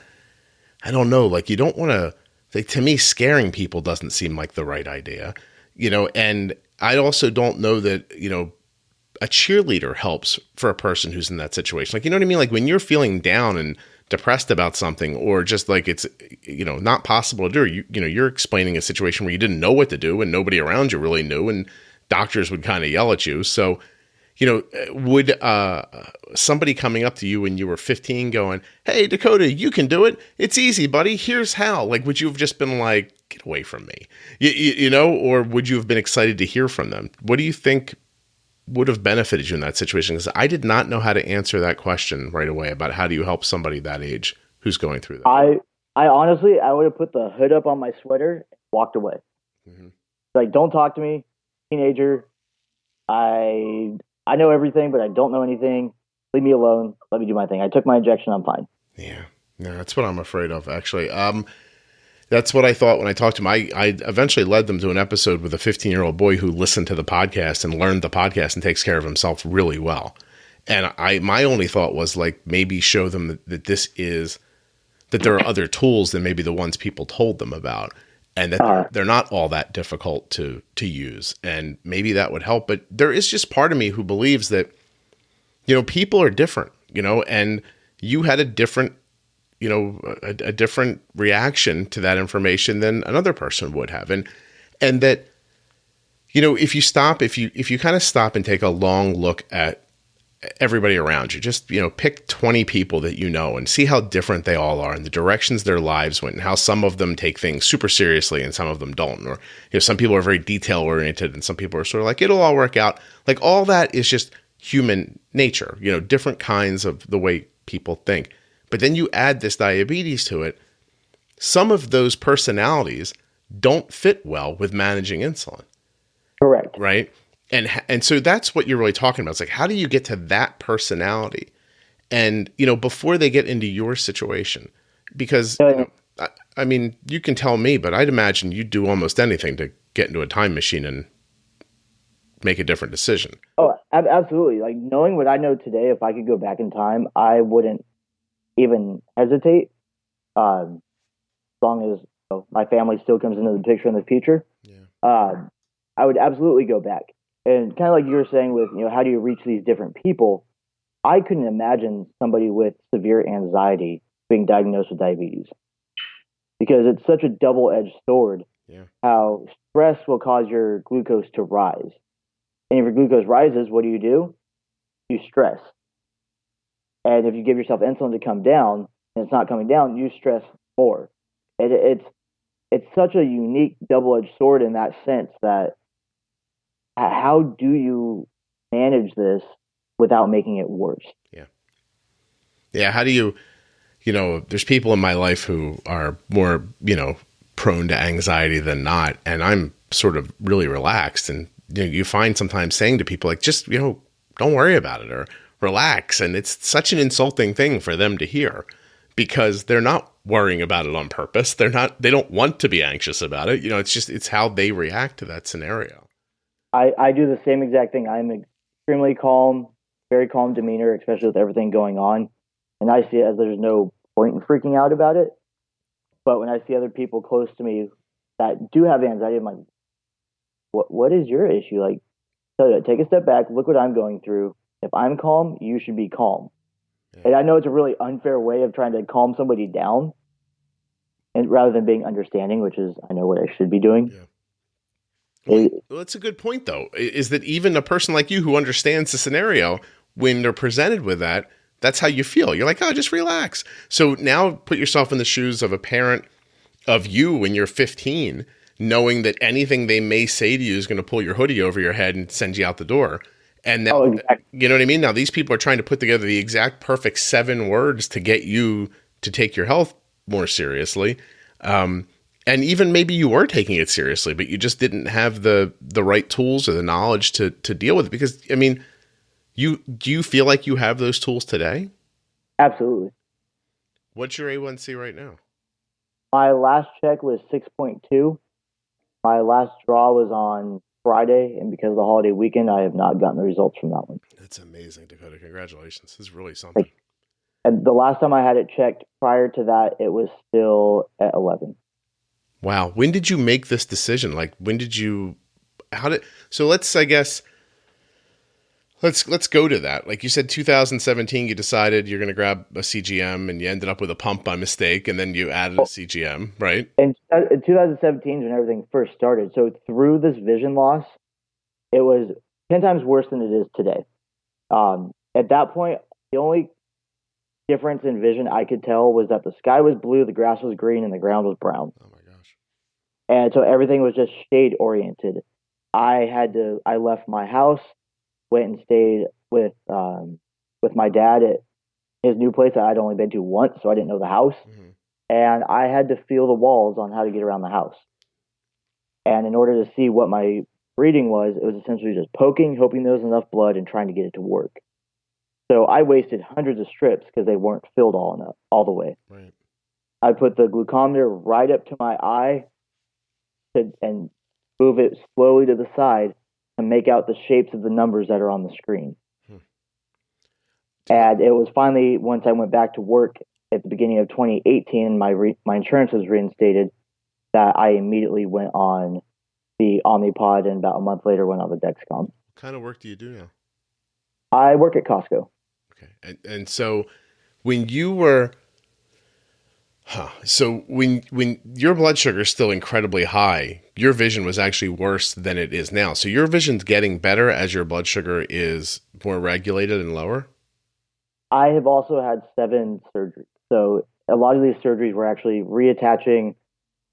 Speaker 1: I don't know, like, you don't want to, like, to me, scaring people doesn't seem like the right idea, and I also don't know that, a cheerleader helps for a person who's in that situation. Like, you know what I mean? Like, when you're feeling down and depressed about something, or just like it's, not possible to do, you're explaining a situation where you didn't know what to do and nobody around you really knew, and doctors would kind of yell at you. So, would somebody coming up to you when you were 15 going, "Hey, Dakota, you can do it. It's easy, buddy. Here's how." Like, would you have just been like, "Get away from me," or would you have been excited to hear from them? What do you think would have benefited you in that situation? Because I did not know how to answer that question right away about how do you help somebody that age who's going through that.
Speaker 2: I honestly, I would have put the hood up on my sweater and walked away. Mm-hmm. Like, don't talk to me, teenager. I know everything, but I don't know anything. Leave me alone. Let me do my thing. I took my injection. I'm fine.
Speaker 1: Yeah. No, that's what I'm afraid of, actually. That's what I thought when I talked to him. I eventually led them to an episode with a 15-year-old boy who listened to the podcast and learned the podcast and takes care of himself really well. And my only thought was, like, maybe show them that this is that there are other tools than maybe the ones people told them about, and that they're not all that difficult to use. And maybe that would help. But there is just part of me who believes that, people are different, and you had a different, a different reaction to that information than another person would have. And that, if you kind of stop and take a long look at everybody around you, just, pick 20 people that and see how different they all are and the directions their lives went and how some of them take things super seriously and some of them don't. Or, some people are very detail oriented and some people are sort of like, it'll all work out. Like, all that is just human nature, different kinds of the way people think. But then you add this diabetes to it. Some of those personalities don't fit well with managing insulin.
Speaker 2: Correct.
Speaker 1: Right. And so that's what you're really talking about. It's like, how do you get to that personality? And, before they get into your situation, because, I mean, you can tell me, but I'd imagine you'd do almost anything to get into a time machine and make a different decision.
Speaker 2: Oh, absolutely. Like, knowing what I know today, if I could go back in time, I wouldn't even hesitate. As long as my family still comes into the picture in the future, I would absolutely go back. And kind of like you were saying with, how do you reach these different people? I couldn't imagine somebody with severe anxiety being diagnosed with diabetes, because it's such a double-edged sword.
Speaker 1: Yeah.
Speaker 2: How stress will cause your glucose to rise. And if your glucose rises, what do? You stress. And if you give yourself insulin to come down and it's not coming down, you stress more. It's such a unique double-edged sword in that sense, that how do you manage this without making it worse?
Speaker 1: Yeah. Yeah. How do you, there's people in my life who are more, prone to anxiety than not. And I'm sort of really relaxed. And you find sometimes saying to people like, just, don't worry about it or relax. And it's such an insulting thing for them to hear, because they're not worrying about it on purpose. They don't want to be anxious about it. It's how they react to that scenario.
Speaker 2: I do the same exact thing. I'm extremely calm, very calm demeanor, especially with everything going on. And I see it as there's no point in freaking out about it. But when I see other people close to me that do have anxiety, I'm like, what is your issue? Like, take a step back, look what I'm going through. If I'm calm, you should be calm. Yeah. And I know it's a really unfair way of trying to calm somebody down, and rather than being understanding, which is, I know what I should be doing.
Speaker 1: Yeah. Well, that's a good point, though, is that even a person like you who understands the scenario, when they're presented with that, that's how you feel. You're like, oh, just relax. So now put yourself in the shoes of a parent of you when you're 15, knowing that anything they may say to you is going to pull your hoodie over your head and send you out the door. And now,
Speaker 2: exactly.
Speaker 1: You know what I mean? Now, these people are trying to put together the exact perfect 7 words to get you to take your health more seriously. And even maybe you were taking it seriously, but you just didn't have the right tools or the knowledge to deal with it. Because, I mean, do you feel like you have those tools today?
Speaker 2: Absolutely.
Speaker 1: What's your A1C right now?
Speaker 2: My last check was 6.2. My last draw was on Friday, and because of the holiday weekend, I have not gotten the results from that one.
Speaker 1: That's amazing, Dakota. Congratulations. This is really something.
Speaker 2: And the last time I had it checked prior to that, it was still at 11.
Speaker 1: Wow. When did you make this decision? Like, so let's go to that. Like you said, 2017, you decided you're going to grab a CGM and you ended up with a pump by mistake, and then you added a CGM, right?
Speaker 2: And in 2017 is when everything first started. So through this vision loss, it was 10 times worse than it is today. At that point, the only difference in vision I could tell was that the sky was blue, the grass was green, and the ground was brown.
Speaker 1: Oh my gosh.
Speaker 2: And so everything was just shade oriented. I left my house, went and stayed with my dad at his new place that I'd only been to once, so I didn't know the house. Mm-hmm. And I had to feel the walls on how to get around the house. And in order to see what my reading was, it was essentially just poking, hoping there was enough blood, and trying to get it to work. So I wasted hundreds of strips because they weren't filled all the way.
Speaker 1: Right.
Speaker 2: I put the glucometer right up to my eye and move it slowly to the side to make out the shapes of the numbers that are on the screen. And it was finally, once I went back to work at the beginning of 2018, my insurance was reinstated, that I immediately went on the Omnipod, and about a month later went on the Dexcom.
Speaker 1: What kind of work do you do now?
Speaker 2: I work at Costco.
Speaker 1: Okay. And so when you were, so when your blood sugar is still incredibly high, your vision was actually worse than it is now. So your vision's getting better as your blood sugar is more regulated and lower?
Speaker 2: I have also had 7 surgeries. So a lot of these surgeries were actually reattaching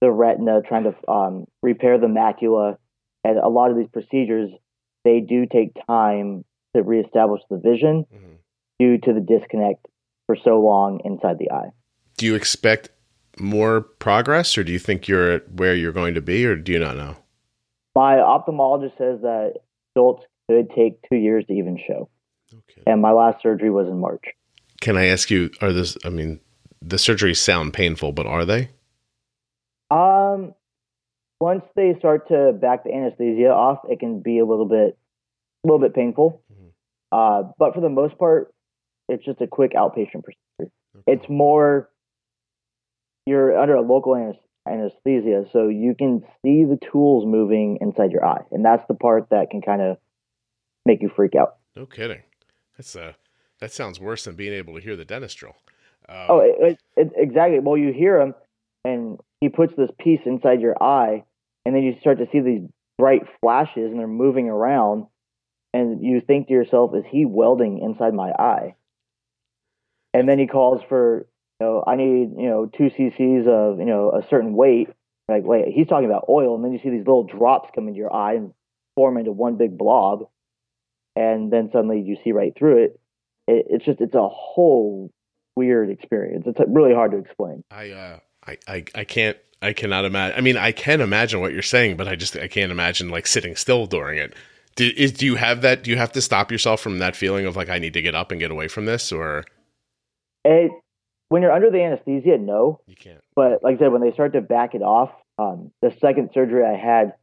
Speaker 2: the retina, trying to repair the macula. And a lot of these procedures, they do take time to reestablish the vision due to the disconnect for so long inside the eye.
Speaker 1: Do you expect more progress, or do you think you're at where you're going to be, or do you not know?
Speaker 2: My ophthalmologist says that results could take 2 years to even show. Okay. And my last surgery was in March.
Speaker 1: Can I ask you, the surgeries sound painful, but are they?
Speaker 2: Once they start to back the anesthesia off, it can be a little bit painful. But for the most part, it's just a quick outpatient procedure. Okay. It's more, you're under a local anesthesia, so you can see the tools moving inside your eye. And that's the part that can kind of make you freak out.
Speaker 1: No kidding. That sounds worse than being able to hear the dentist drill.
Speaker 2: Exactly. Well, you hear him, and he puts this piece inside your eye, and then you start to see these bright flashes, and they're moving around, and you think to yourself, is he welding inside my eye? And then he calls for, I need, 2 cc's of, a certain weight. Like, wait, he's talking about oil, and then you see these little drops come into your eye and form into one big blob, and then suddenly you see right through it. It's a whole weird experience. It's really hard to explain.
Speaker 1: I cannot imagine. I mean, I can imagine what you're saying, but I can't imagine like sitting still during it. Do you have that? Do you have to stop yourself from that feeling of like, I need to get up and get away from this, or?
Speaker 2: When you're under the anesthesia, no.
Speaker 1: You can't.
Speaker 2: But like I said, when they start to back it off, the second surgery I had,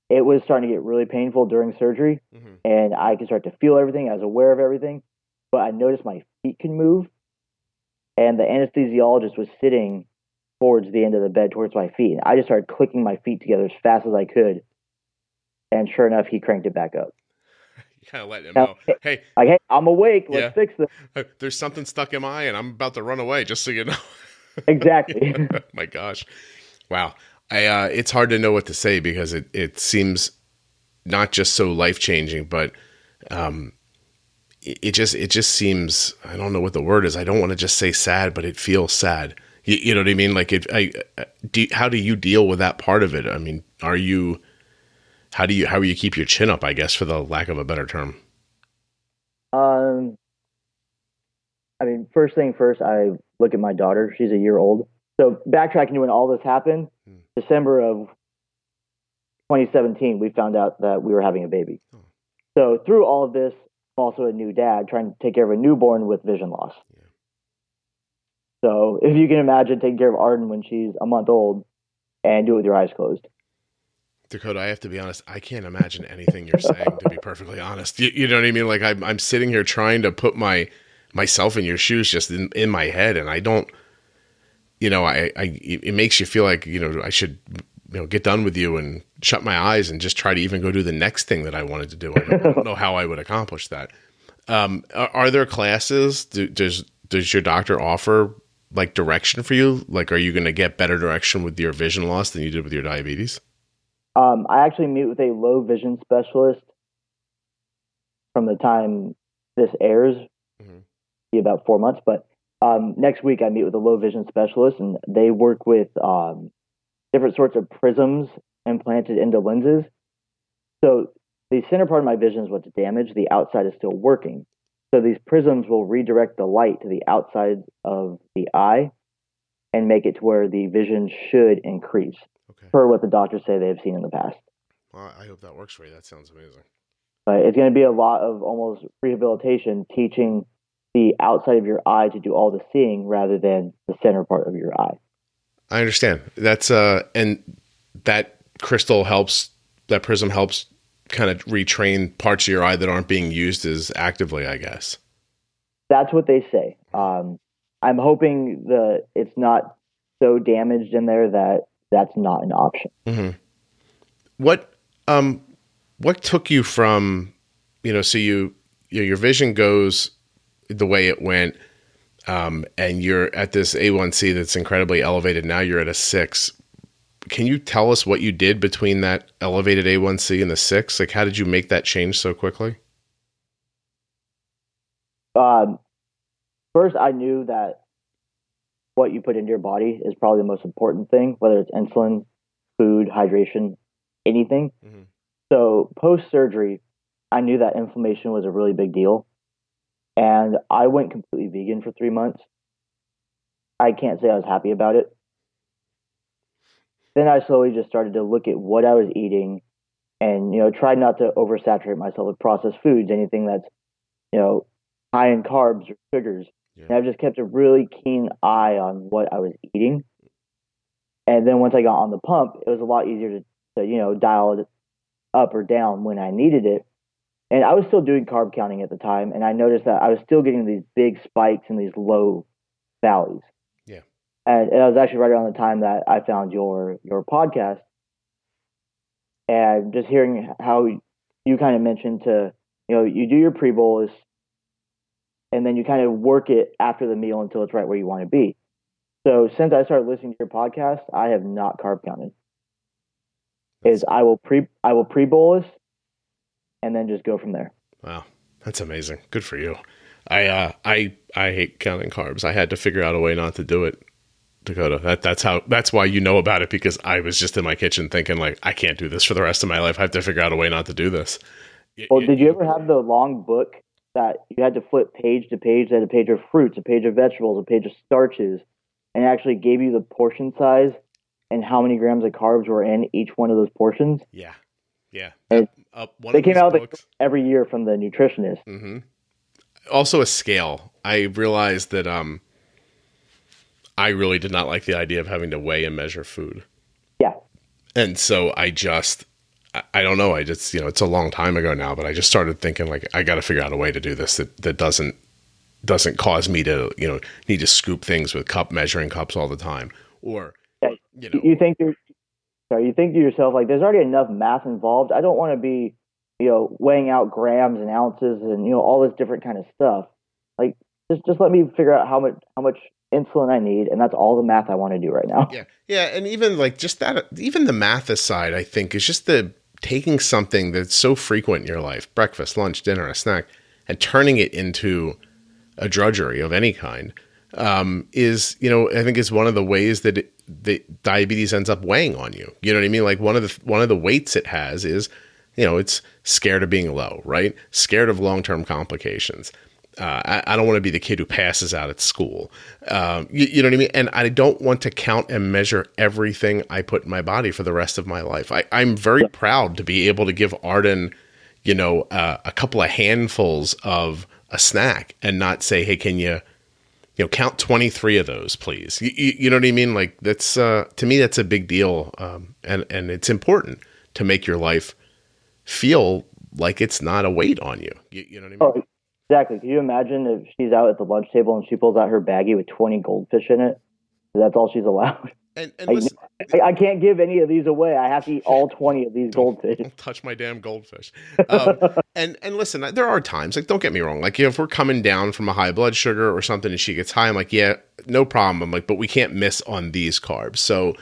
Speaker 2: it was starting to get really painful during surgery, and I could start to feel everything. I was aware of everything, but I noticed my feet can move, and the anesthesiologist was sitting towards the end of the bed, towards my feet. And I just started clicking my feet together as fast as I could, and sure enough, he cranked it back up.
Speaker 1: You kind of let him know, hey,
Speaker 2: I'm awake. Let's fix this.
Speaker 1: There's something stuck in my eye, and I'm about to run away, just so you know.
Speaker 2: Exactly.
Speaker 1: My gosh. Wow. It's hard to know what to say, because it seems not just so life-changing, but it just seems, I don't know what the word is. I don't want to just say sad, but it feels sad. You know what I mean? Like how do you deal with that part of it? I mean, how do you keep your chin up, I guess, for the lack of a better term?
Speaker 2: First thing first, I look at my daughter. She's a year old. So backtracking to when all this happened, December of 2017, we found out that we were having a baby. Oh. So through all of this, I'm also a new dad trying to take care of a newborn with vision loss. Yeah. So if you can imagine taking care of Arden when she's a month old and do it with your eyes closed.
Speaker 1: Dakota, I have to be honest, I can't imagine anything you're saying, to be perfectly honest. You know what I mean? Like I'm sitting here trying to put myself in your shoes just in my head, and I don't, it makes you feel like, I should, get done with you and shut my eyes and just try to even go do the next thing that I wanted to do. I don't know how I would accomplish that. Are there classes? Does your doctor offer like direction for you? Like, are you going to get better direction with your vision loss than you did with your diabetes?
Speaker 2: I actually meet with a low vision specialist from the time this airs, be about 4 months. But next week I meet with a low vision specialist, and they work with different sorts of prisms implanted into lenses. So the center part of my vision is what's damaged. The outside is still working. So these prisms will redirect the light to the outside of the eye and make it to where the vision should increase. Okay. Per what the doctors say they have seen in the past.
Speaker 1: Well, I hope that works for you. That sounds amazing.
Speaker 2: But it's going to be a lot of almost rehabilitation, teaching the outside of your eye to do all the seeing rather than the center part of your eye.
Speaker 1: I understand. That's and that crystal helps, that prism helps kind of retrain parts of your eye that aren't being used as actively, I guess.
Speaker 2: That's what they say. I'm hoping it's not so damaged in there that that's not an option.
Speaker 1: Mm-hmm. What took you from, so your vision goes the way it went, and you're at this A1C that's incredibly elevated. Now you're at a 6. Can you tell us what you did between that elevated A1C and the 6? Like, how did you make that change so quickly?
Speaker 2: First, I knew that what you put into your body is probably the most important thing, whether it's insulin, food, hydration, anything. Mm-hmm. So post-surgery, I knew that inflammation was a really big deal. And I went completely vegan for 3 months. I can't say I was happy about it. Then I slowly just started to look at what I was eating and, tried not to oversaturate myself with processed foods, anything that's, high in carbs or sugars. Yeah. And I've just kept a really keen eye on what I was eating. And then once I got on the pump, it was a lot easier to dial it up or down when I needed it. And I was still doing carb counting at the time, and I noticed that I was still getting these big spikes and these low valleys.
Speaker 1: Yeah.
Speaker 2: And it was actually right around the time that I found your podcast, and just hearing how you kind of mentioned to, you do your pre-bolus, and then you kind of work it after the meal until it's right where you want to be. So since I started listening to your podcast, I have not carb counted. I will pre-bolus and then just go from there.
Speaker 1: Wow, that's amazing. Good for you. I hate counting carbs. I had to figure out a way not to do it, Dakota. That's why you know about it, because I was just in my kitchen thinking, like, I can't do this for the rest of my life. I have to figure out a way not to do this.
Speaker 2: Well, did you ever have the long book that you had to flip page to page? That had a page of fruits, a page of vegetables, a page of starches, and it actually gave you the portion size and how many grams of carbs were in each one of those portions?
Speaker 1: Yeah. Yeah.
Speaker 2: They came out every year from the nutritionist.
Speaker 1: Mm-hmm. Also a scale. I realized that I really did not like the idea of having to weigh and measure food.
Speaker 2: Yeah.
Speaker 1: And so I don't know. It's a long time ago now, but I just started thinking, like, I got to figure out a way to do this that doesn't cause me to, need to scoop things with measuring cups all the time. Or,
Speaker 2: you think to yourself, like, there's already enough math involved. I don't want to be, weighing out grams and ounces and, all this different kind of stuff. Like, just let me figure out how much insulin I need, and that's all the math I want to do right now.
Speaker 1: Yeah. Yeah. And even like just that, even the math aside, I think is just taking something that's so frequent in your life, breakfast, lunch, dinner, a snack, and turning it into a drudgery of any kind, is, I think is one of the ways that the diabetes ends up weighing on you. You know what I mean? Like one of the weights it has is, it's scared of being low, right? Scared of long-term complications. I don't want to be the kid who passes out at school. You know what I mean? And I don't want to count and measure everything I put in my body for the rest of my life. I'm very proud to be able to give Arden, a couple of handfuls of a snack and not say, hey, can you, count 23 of those, please. You know what I mean? Like that's, to me, that's a big deal. And it's important to make your life feel like it's not a weight on you. You know what I mean?
Speaker 2: Oh, exactly. Can you imagine if she's out at the lunch table and she pulls out her baggie with 20 goldfish in it? That's all she's allowed.
Speaker 1: And listen,
Speaker 2: I can't give any of these away. I have to eat all 20 of these goldfish.
Speaker 1: Don't touch my damn goldfish. And listen, there are times, like, don't get me wrong. Like, if we're coming down from a high blood sugar or something and she gets high, I'm like, yeah, no problem. I'm like, but we can't miss on these carbs. So,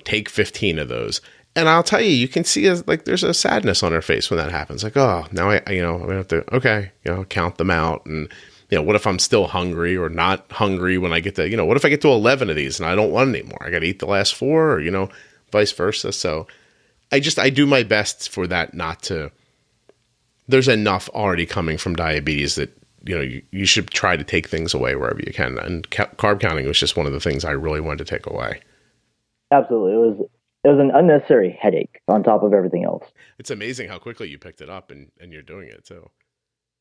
Speaker 1: take 15 of those. And I'll tell you, you can see there's a sadness on her face when that happens. Like, oh, now I'm gonna have to, okay, count them out. And, what if I'm still hungry or not hungry when I get to, what if I get to 11 of these and I don't want any more? I got to eat the last 4 or, vice versa. So I do my best for that not to, there's enough already coming from diabetes that, you should try to take things away wherever you can. And carb counting was just one of the things I really wanted to take away.
Speaker 2: Absolutely. It was an unnecessary headache on top of everything else.
Speaker 1: It's amazing how quickly you picked it up and you're doing it too.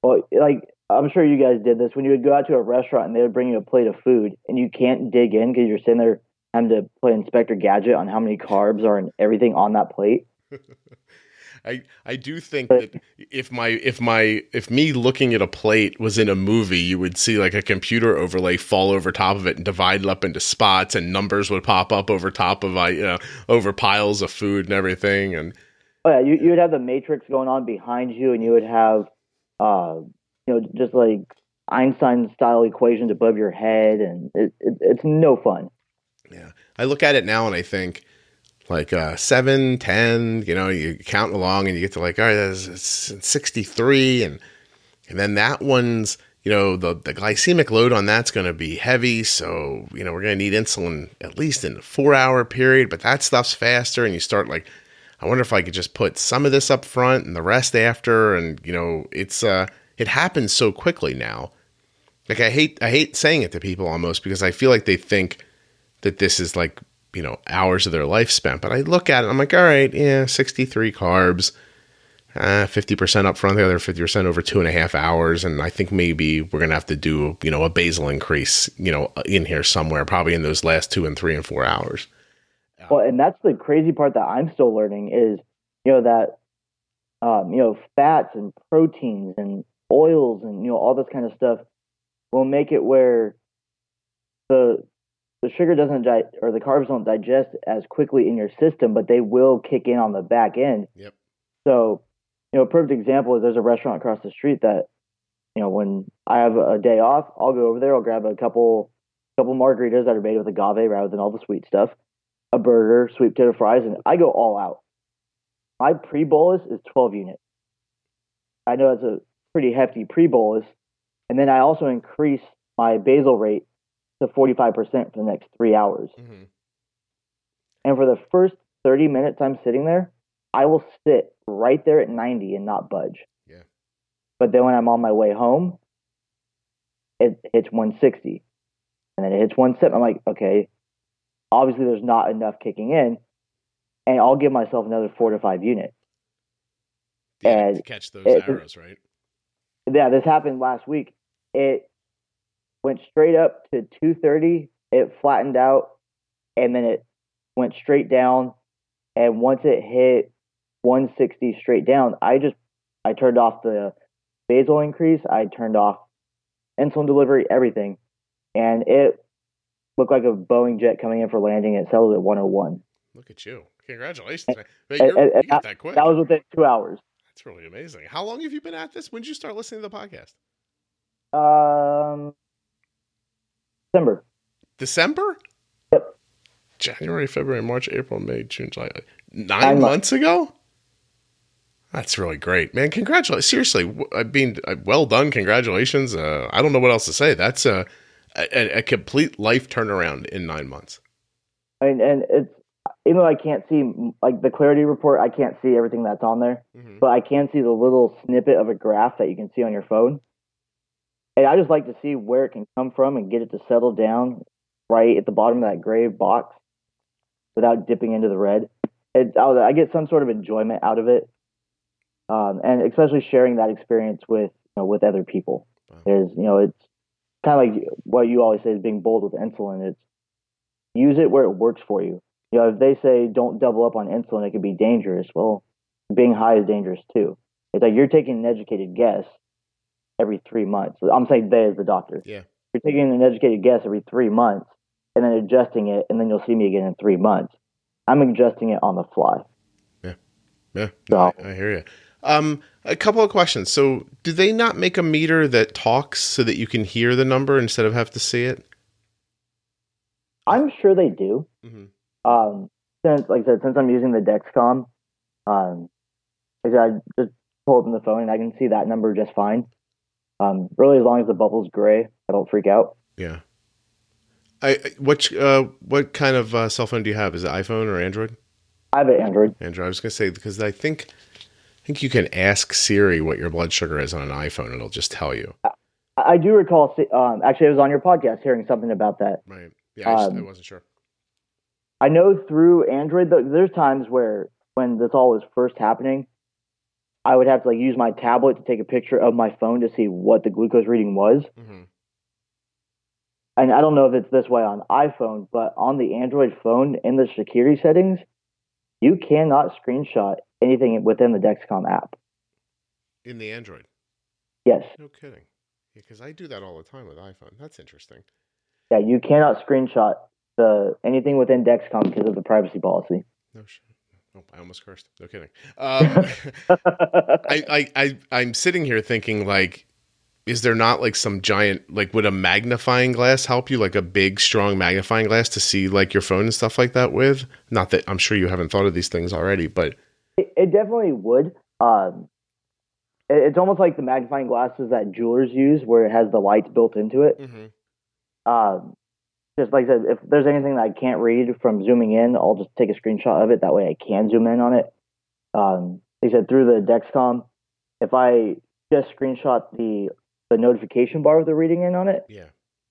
Speaker 2: Well, like, I'm sure you guys did this when you would go out to a restaurant and they would bring you a plate of food and you can't dig in because you're sitting there having to play Inspector Gadget on how many carbs are in everything on that plate.
Speaker 1: I do think that if me looking at a plate was in a movie, you would see like a computer overlay fall over top of it and divide it up into spots, and numbers would pop up over top of over piles of food and everything. And
Speaker 2: Oh yeah, you would have the matrix going on behind you, and you would have, uh, just like Einstein style equations above your head, and it's no fun.
Speaker 1: yeah, I look at it now and I think like 7, 10, you count along and you get to like, all right, that's 63, and then that one's, the glycemic load on that's going to be heavy. So, we're going to need insulin at least in a 4-hour period, but that stuff's faster. And you start like, I wonder if I could just put some of this up front and the rest after. And, it happens so quickly now. Like I hate saying it to people almost, because I feel like they think that this is like, hours of their life spent. But I look at it, I'm like, all right, yeah, 63 carbs, 50% up front, the other 50% over 2.5 hours. And I think maybe we're going to have to do, a basal increase, in here somewhere, probably in those last 2 and 3 and 4 hours.
Speaker 2: Well, and that's the crazy part that I'm still learning is, that, fats and proteins and oils and, all this kind of stuff will make it where the sugar doesn't or the carbs don't digest as quickly in your system, but they will kick in on the back end.
Speaker 1: Yep.
Speaker 2: So, a perfect example is there's a restaurant across the street that, when I have a day off, I'll go over there, I'll grab a couple margaritas that are made with agave rather than all the sweet stuff, a burger, sweet potato fries, and I go all out. My pre-bolus is 12 units. I know it's a pretty hefty pre-bolus. And then I also increase my basal rate to 45% for the next 3 hours.
Speaker 1: Mm-hmm.
Speaker 2: And for the first 30 minutes I'm sitting there, I will sit right there at 90 and not budge.
Speaker 1: Yeah.
Speaker 2: But then when I'm on my way home, it hits 160. And then it hits 170. I'm like, okay, obviously there's not enough kicking in. And I'll give myself another 4 to 5 units.
Speaker 1: Yeah, and to catch those arrows, right?
Speaker 2: Yeah, this happened last week. It went straight up to 230. It flattened out, and then it went straight down. And once it hit 160 straight down, I turned off the basal increase. I turned off insulin delivery, everything, and it looked like a Boeing jet coming in for landing. It settled at 101.
Speaker 1: Look at you! Congratulations, man. You got that quick.
Speaker 2: That was within 2 hours.
Speaker 1: That's really amazing. How long have you been at this? When did you start listening to the podcast?
Speaker 2: December.
Speaker 1: December?
Speaker 2: Yep.
Speaker 1: January, February, March, April, May, June, July. 9 months ago? That's really great, man. Congratulations. Seriously, well done. Congratulations. I don't know what else to say. That's a complete life turnaround in 9 months.
Speaker 2: I mean, and it's, even though I can't see, like the clarity report, I can't see everything that's on there, but I can see the little snippet of a graph that you can see on your phone. And I just like to see where it can come from and get it to settle down right at the bottom of that gray box without dipping into the red. I get some sort of enjoyment out of it. And especially sharing that experience with other people. Wow. There's it's kind of like what you always say is being bold with insulin. It's use it where it works for you. If they say don't double up on insulin, it could be dangerous. Well, being high is dangerous too. It's like you're taking an educated guess every 3 months. I'm saying they as the doctor.
Speaker 1: Yeah.
Speaker 2: You're taking an educated guess every 3 months and then adjusting it, and then you'll see me again in 3 months. I'm adjusting it on the fly.
Speaker 1: Yeah. Yeah. No, I hear you. A couple of questions. So do they not make a meter that talks so that you can hear the number instead of have to see it?
Speaker 2: I'm sure they do.
Speaker 1: Mm-hmm.
Speaker 2: Since I'm using the Dexcom, I just pull up the phone and I can see that number just fine. Really, as long as the bubble's gray, I don't freak out.
Speaker 1: Yeah. What kind of cell phone do you have? Is it iPhone or Android?
Speaker 2: I have an Android.
Speaker 1: Android. I was going to say, because I think you can ask Siri what your blood sugar is on an iPhone. It'll just tell you.
Speaker 2: I do recall, actually, I was on your podcast hearing something about that.
Speaker 1: Right. Yeah, I wasn't sure.
Speaker 2: I know through Android, there's times when this all was first happening, I would have to use my tablet to take a picture of my phone to see what the glucose reading was.
Speaker 1: Mm-hmm.
Speaker 2: And I don't know if it's this way on iPhone, but on the Android phone in the security settings, you cannot screenshot anything within the Dexcom app.
Speaker 1: In the Android?
Speaker 2: Yes.
Speaker 1: No kidding. Yeah, because I do that all the time with iPhone. That's interesting.
Speaker 2: Yeah, you cannot screenshot anything within Dexcom because of the privacy policy.
Speaker 1: No shit. Oh, I almost cursed. No kidding. I'm sitting here thinking, like, is there not like some giant, like, would a magnifying glass help you, like a big, strong magnifying glass to see like your phone and stuff like that with? Not that I'm sure you haven't thought of these things already, but
Speaker 2: it definitely would. It's almost like the magnifying glasses that jewelers use, where it has the lights built into it. Just like I said, if there's anything that I can't read from zooming in, I'll just take a screenshot of it. That way I can zoom in on it. Like I said, through the Dexcom, if I just screenshot the notification bar with the reading in on it,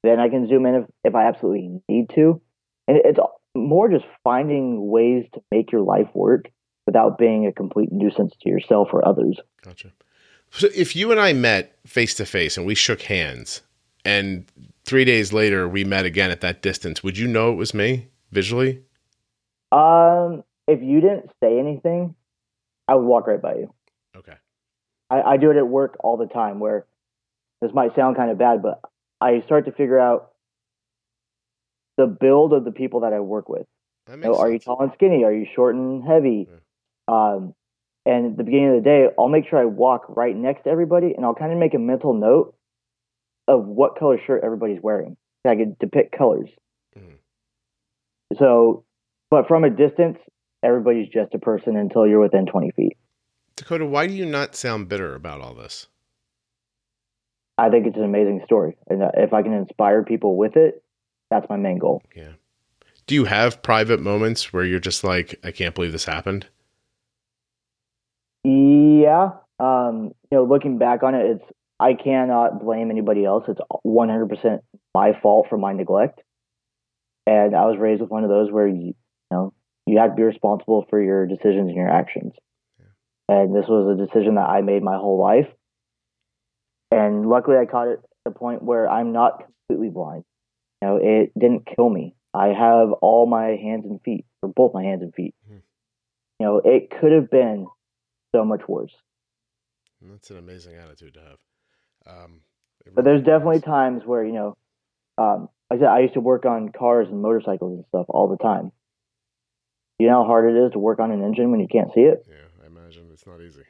Speaker 2: then I can zoom in if I absolutely need to. And it's more just finding ways to make your life work without being a complete nuisance to yourself or others.
Speaker 1: Gotcha. So if you and I met face to face and we shook hands, and 3 days later we met again at that distance, would you know it was me visually?
Speaker 2: If you didn't say anything, I would walk right by you.
Speaker 1: Okay.
Speaker 2: I do it at work all the time, where this might sound kind of bad, but I start to figure out the build of the people that I work with.
Speaker 1: That makes sense.
Speaker 2: Are you tall and skinny? Are you short and heavy? And at the beginning of the day, I'll make sure I walk right next to everybody, and I'll kind of make a mental note of what color shirt everybody's wearing. I can depict colors. So, but from a distance, everybody's just a person until you're within 20 feet.
Speaker 1: Dakota, why do you not sound bitter about all this?
Speaker 2: I think it's an amazing story. And if I can inspire people with it, that's my main goal.
Speaker 1: Yeah. Do you have private moments where you're just like, I can't believe this happened?
Speaker 2: Yeah. Looking back on it, I cannot blame anybody else. It's 100% my fault for my neglect. And I was raised with one of those where you have to be responsible for your decisions and your actions. Yeah. And this was a decision that I made my whole life. And luckily I caught it at the point where I'm not completely blind. It didn't kill me. I have all my hands and feet, or both my hands and feet. It could have been so much worse.
Speaker 1: That's an amazing attitude to have.
Speaker 2: But there's definitely times where, like I said, I used to work on cars and motorcycles and stuff all the time. You know how hard it is to work on an engine when you can't see it?
Speaker 1: Yeah, I imagine it's not easy.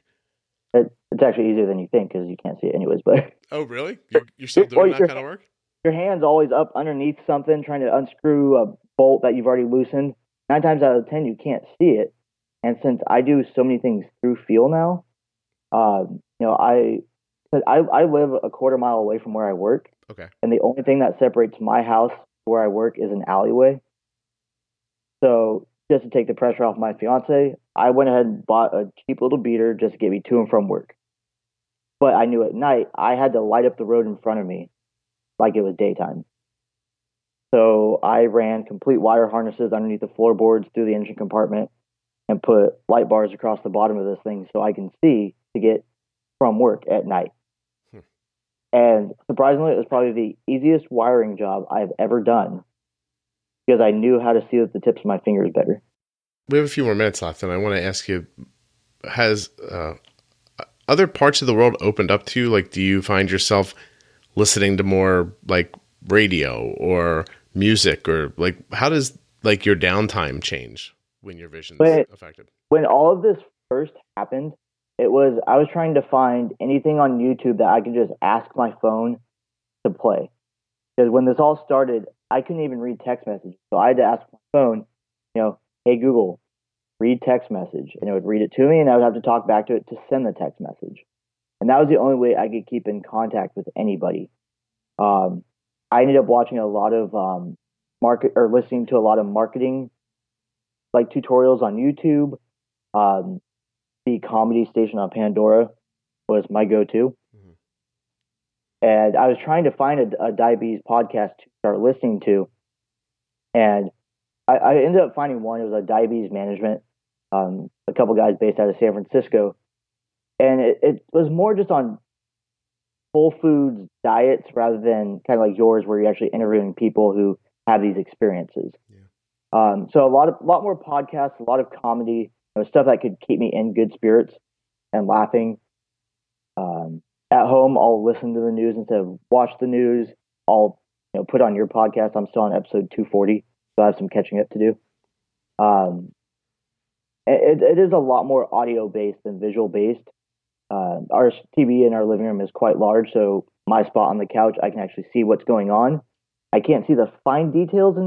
Speaker 2: It's actually easier than you think because you can't see it anyways. But
Speaker 1: oh, really? You're still doing that kind of work?
Speaker 2: Your hand's always up underneath something trying to unscrew a bolt that you've already loosened. 9 times out of 10, you can't see it. And since I do so many things through feel now, I live a quarter mile away from where I work.
Speaker 1: Okay. And
Speaker 2: the only thing that separates my house to where I work is an alleyway. So just to take the pressure off my fiance, I went ahead and bought a cheap little beater just to get me to and from work. But I knew at night I had to light up the road in front of me like it was daytime. So I ran complete wire harnesses underneath the floorboards through the engine compartment and put light bars across the bottom of this thing so I can see to get from work at night. And surprisingly, it was probably the easiest wiring job I've ever done because I knew how to see with the tips of my fingers better.
Speaker 1: We have a few more minutes left, and I want to ask you, has other parts of the world opened up to you? Like, do you find yourself listening to more like radio or music, or like how does like your downtime change when your vision's affected?
Speaker 2: When all of this first happened, I was trying to find anything on YouTube that I could just ask my phone to play. Because when this all started, I couldn't even read text messages. So I had to ask my phone, hey Google, read text message. And it would read it to me, and I would have to talk back to it to send the text message. And that was the only way I could keep in contact with anybody. I ended up watching a lot of listening to a lot of marketing like tutorials on YouTube. The comedy station on Pandora was my go-to. Mm-hmm. And I was trying to find a diabetes podcast to start listening to. And I ended up finding one. It was a diabetes management, a couple guys based out of San Francisco. And it was more just on whole foods diets rather than kind of like yours where you're actually interviewing people who have these experiences. Yeah. So a lot more podcasts, a lot of comedy, stuff that could keep me in good spirits and laughing. At home, I'll listen to the news instead of watch the news. I'll put on your podcast. I'm still on episode 240, so I have some catching up to do. It is a lot more audio based than visual based. Our TV in our living room is quite large, so my spot on the couch, I can actually see what's going on. I can't see the fine details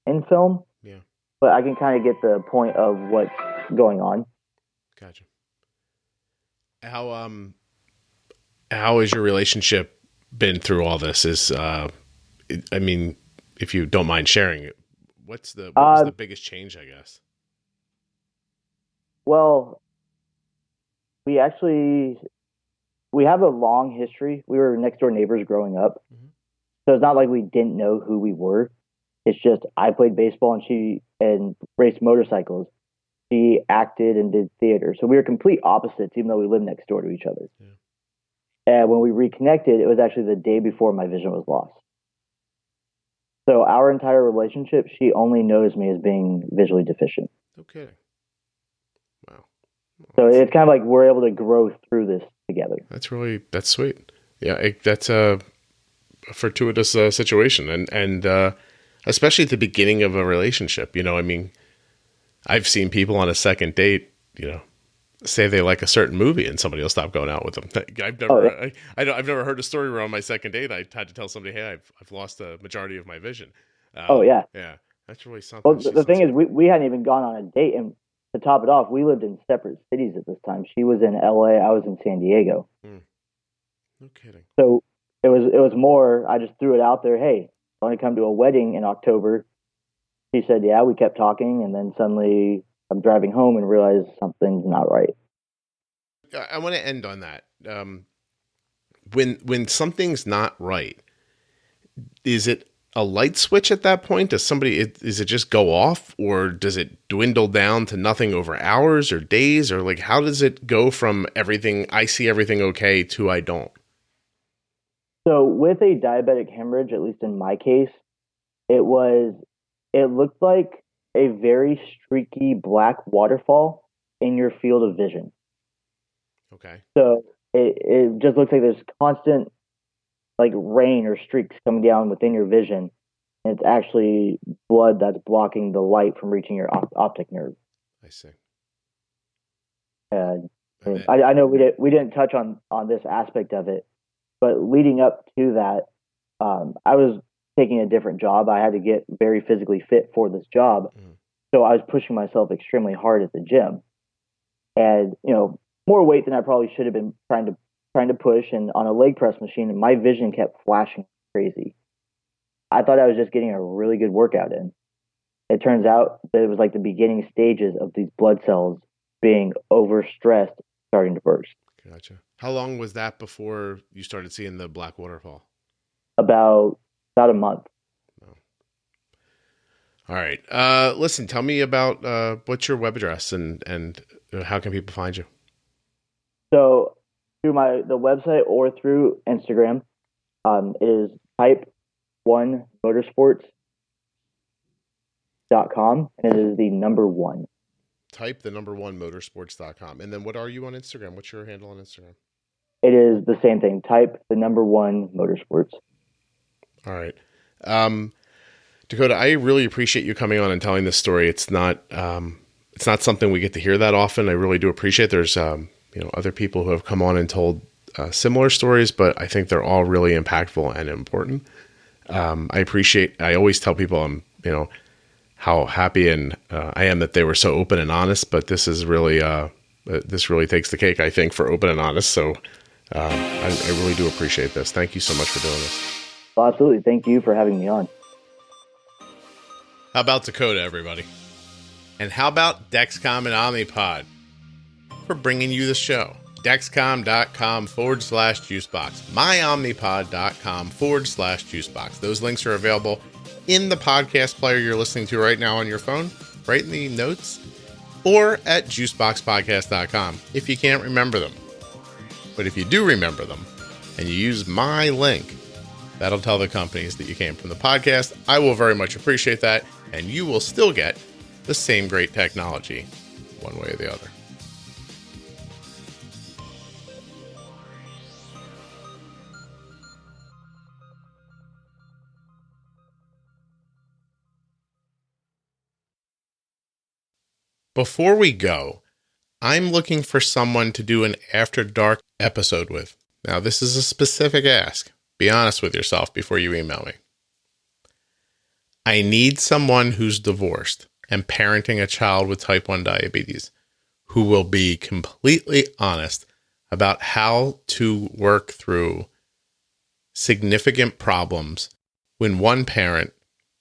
Speaker 2: in film, but I can kind of get the point of what's going on.
Speaker 1: Gotcha. How has your relationship been through all this? I mean, if you don't mind sharing it, what was the biggest change, I guess?
Speaker 2: Well, we have a long history. We were next door neighbors growing up. Mm-hmm. So it's not like we didn't know who we were. It's just I played baseball and she raced motorcycles. She acted and did theater. So we were complete opposites, even though we lived next door to each other. Yeah. And when we reconnected, it was actually the day before my vision was lost. So our entire relationship, she only knows me as being visually deficient.
Speaker 1: Okay. Wow.
Speaker 2: So it's kind of like we're able to grow through this together.
Speaker 1: That's sweet. Yeah, that's a fortuitous situation. And especially at the beginning of a relationship, I mean, I've seen people on a second date, say they like a certain movie and somebody will stop going out with them. I've never heard a story where on my second date I had to tell somebody, hey, I've lost a majority of my vision. Yeah, that's really something.
Speaker 2: Well, the thing is, we hadn't even gone on a date, and to top it off, we lived in separate cities at this time. She was in LA, I was in San Diego.
Speaker 1: No kidding.
Speaker 2: So it was more. I just threw it out there. Hey, I want to come to a wedding in October. She said, yeah. We kept talking, and then suddenly I'm driving home and realize something's not right.
Speaker 1: I want to end on that. When something's not right, is it a light switch at that point? Does it just go off, or does it dwindle down to nothing over hours or days, or like how does it go from I see everything okay to I don't?
Speaker 2: So with a diabetic hemorrhage, at least in my case, it looked like a very streaky black waterfall in your field of vision.
Speaker 1: Okay.
Speaker 2: So it just looks like there's constant like rain or streaks coming down within your vision. And it's actually blood that's blocking the light from reaching your optic nerve.
Speaker 1: I see.
Speaker 2: I know we didn't touch on this aspect of it, but leading up to that, I was taking a different job. I had to get very physically fit for this job. Mm. So I was pushing myself extremely hard at the gym, and more weight than I probably should have been trying to push, and on a leg press machine, and my vision kept flashing crazy. I thought I was just getting a really good workout in. It turns out that it was like the beginning stages of these blood cells being overstressed, starting to burst.
Speaker 1: Gotcha. How long was that before you started seeing the black waterfall?
Speaker 2: About a month.
Speaker 1: Oh. All right. Listen, tell me about what's your web address and how can people find you?
Speaker 2: So through the website or through Instagram, it is type1motorsports.com, and it is the number 1.
Speaker 1: Type the number 1 motorsports.com. And then what are you on Instagram? What's your handle on Instagram?
Speaker 2: It is the same thing. Type the number 1 motorsports.
Speaker 1: All right. Dakota, I really appreciate you coming on and telling this story. It's not something we get to hear that often. I really do appreciate it. There's, other people who have come on and told similar stories, but I think they're all really impactful and important. I always tell people how happy and I am that they were so open and honest, but this is really, this really takes the cake, I think, for open and honest. So I really do appreciate this. Thank you so much for doing this.
Speaker 2: Well, absolutely. Thank you for having me on.
Speaker 1: How about Dakota, everybody? And how about Dexcom and Omnipod for bringing you the show? Dexcom.com/juicebox, myomnipod.com/juicebox. Those links are available in the podcast player you're listening to right now on your phone, right in the notes, or at juiceboxpodcast.com if you can't remember them. But if you do remember them and you use my link, that'll tell the companies that you came from the podcast. I will very much appreciate that, and you will still get the same great technology one way or the other. Before we go, I'm looking for someone to do an After Dark episode with. Now, this is a specific ask. Be honest with yourself before you email me. I need someone who's divorced and parenting a child with type 1 diabetes who will be completely honest about how to work through significant problems when one parent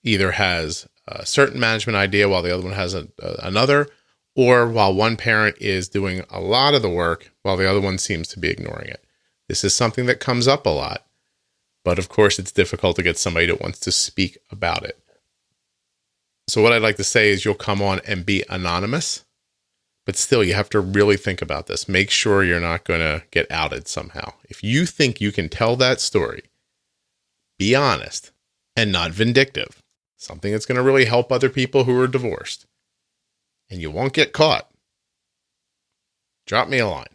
Speaker 1: either has a certain management idea while the other one has another, or while one parent is doing a lot of the work while the other one seems to be ignoring it. This is something that comes up a lot, but of course it's difficult to get somebody that wants to speak about it. So what I'd like to say is you'll come on and be anonymous, but still you have to really think about this. Make sure you're not going to get outed somehow. If you think you can tell that story, be honest and not vindictive. Something that's going to really help other people who are divorced. And you won't get caught. Drop me a line.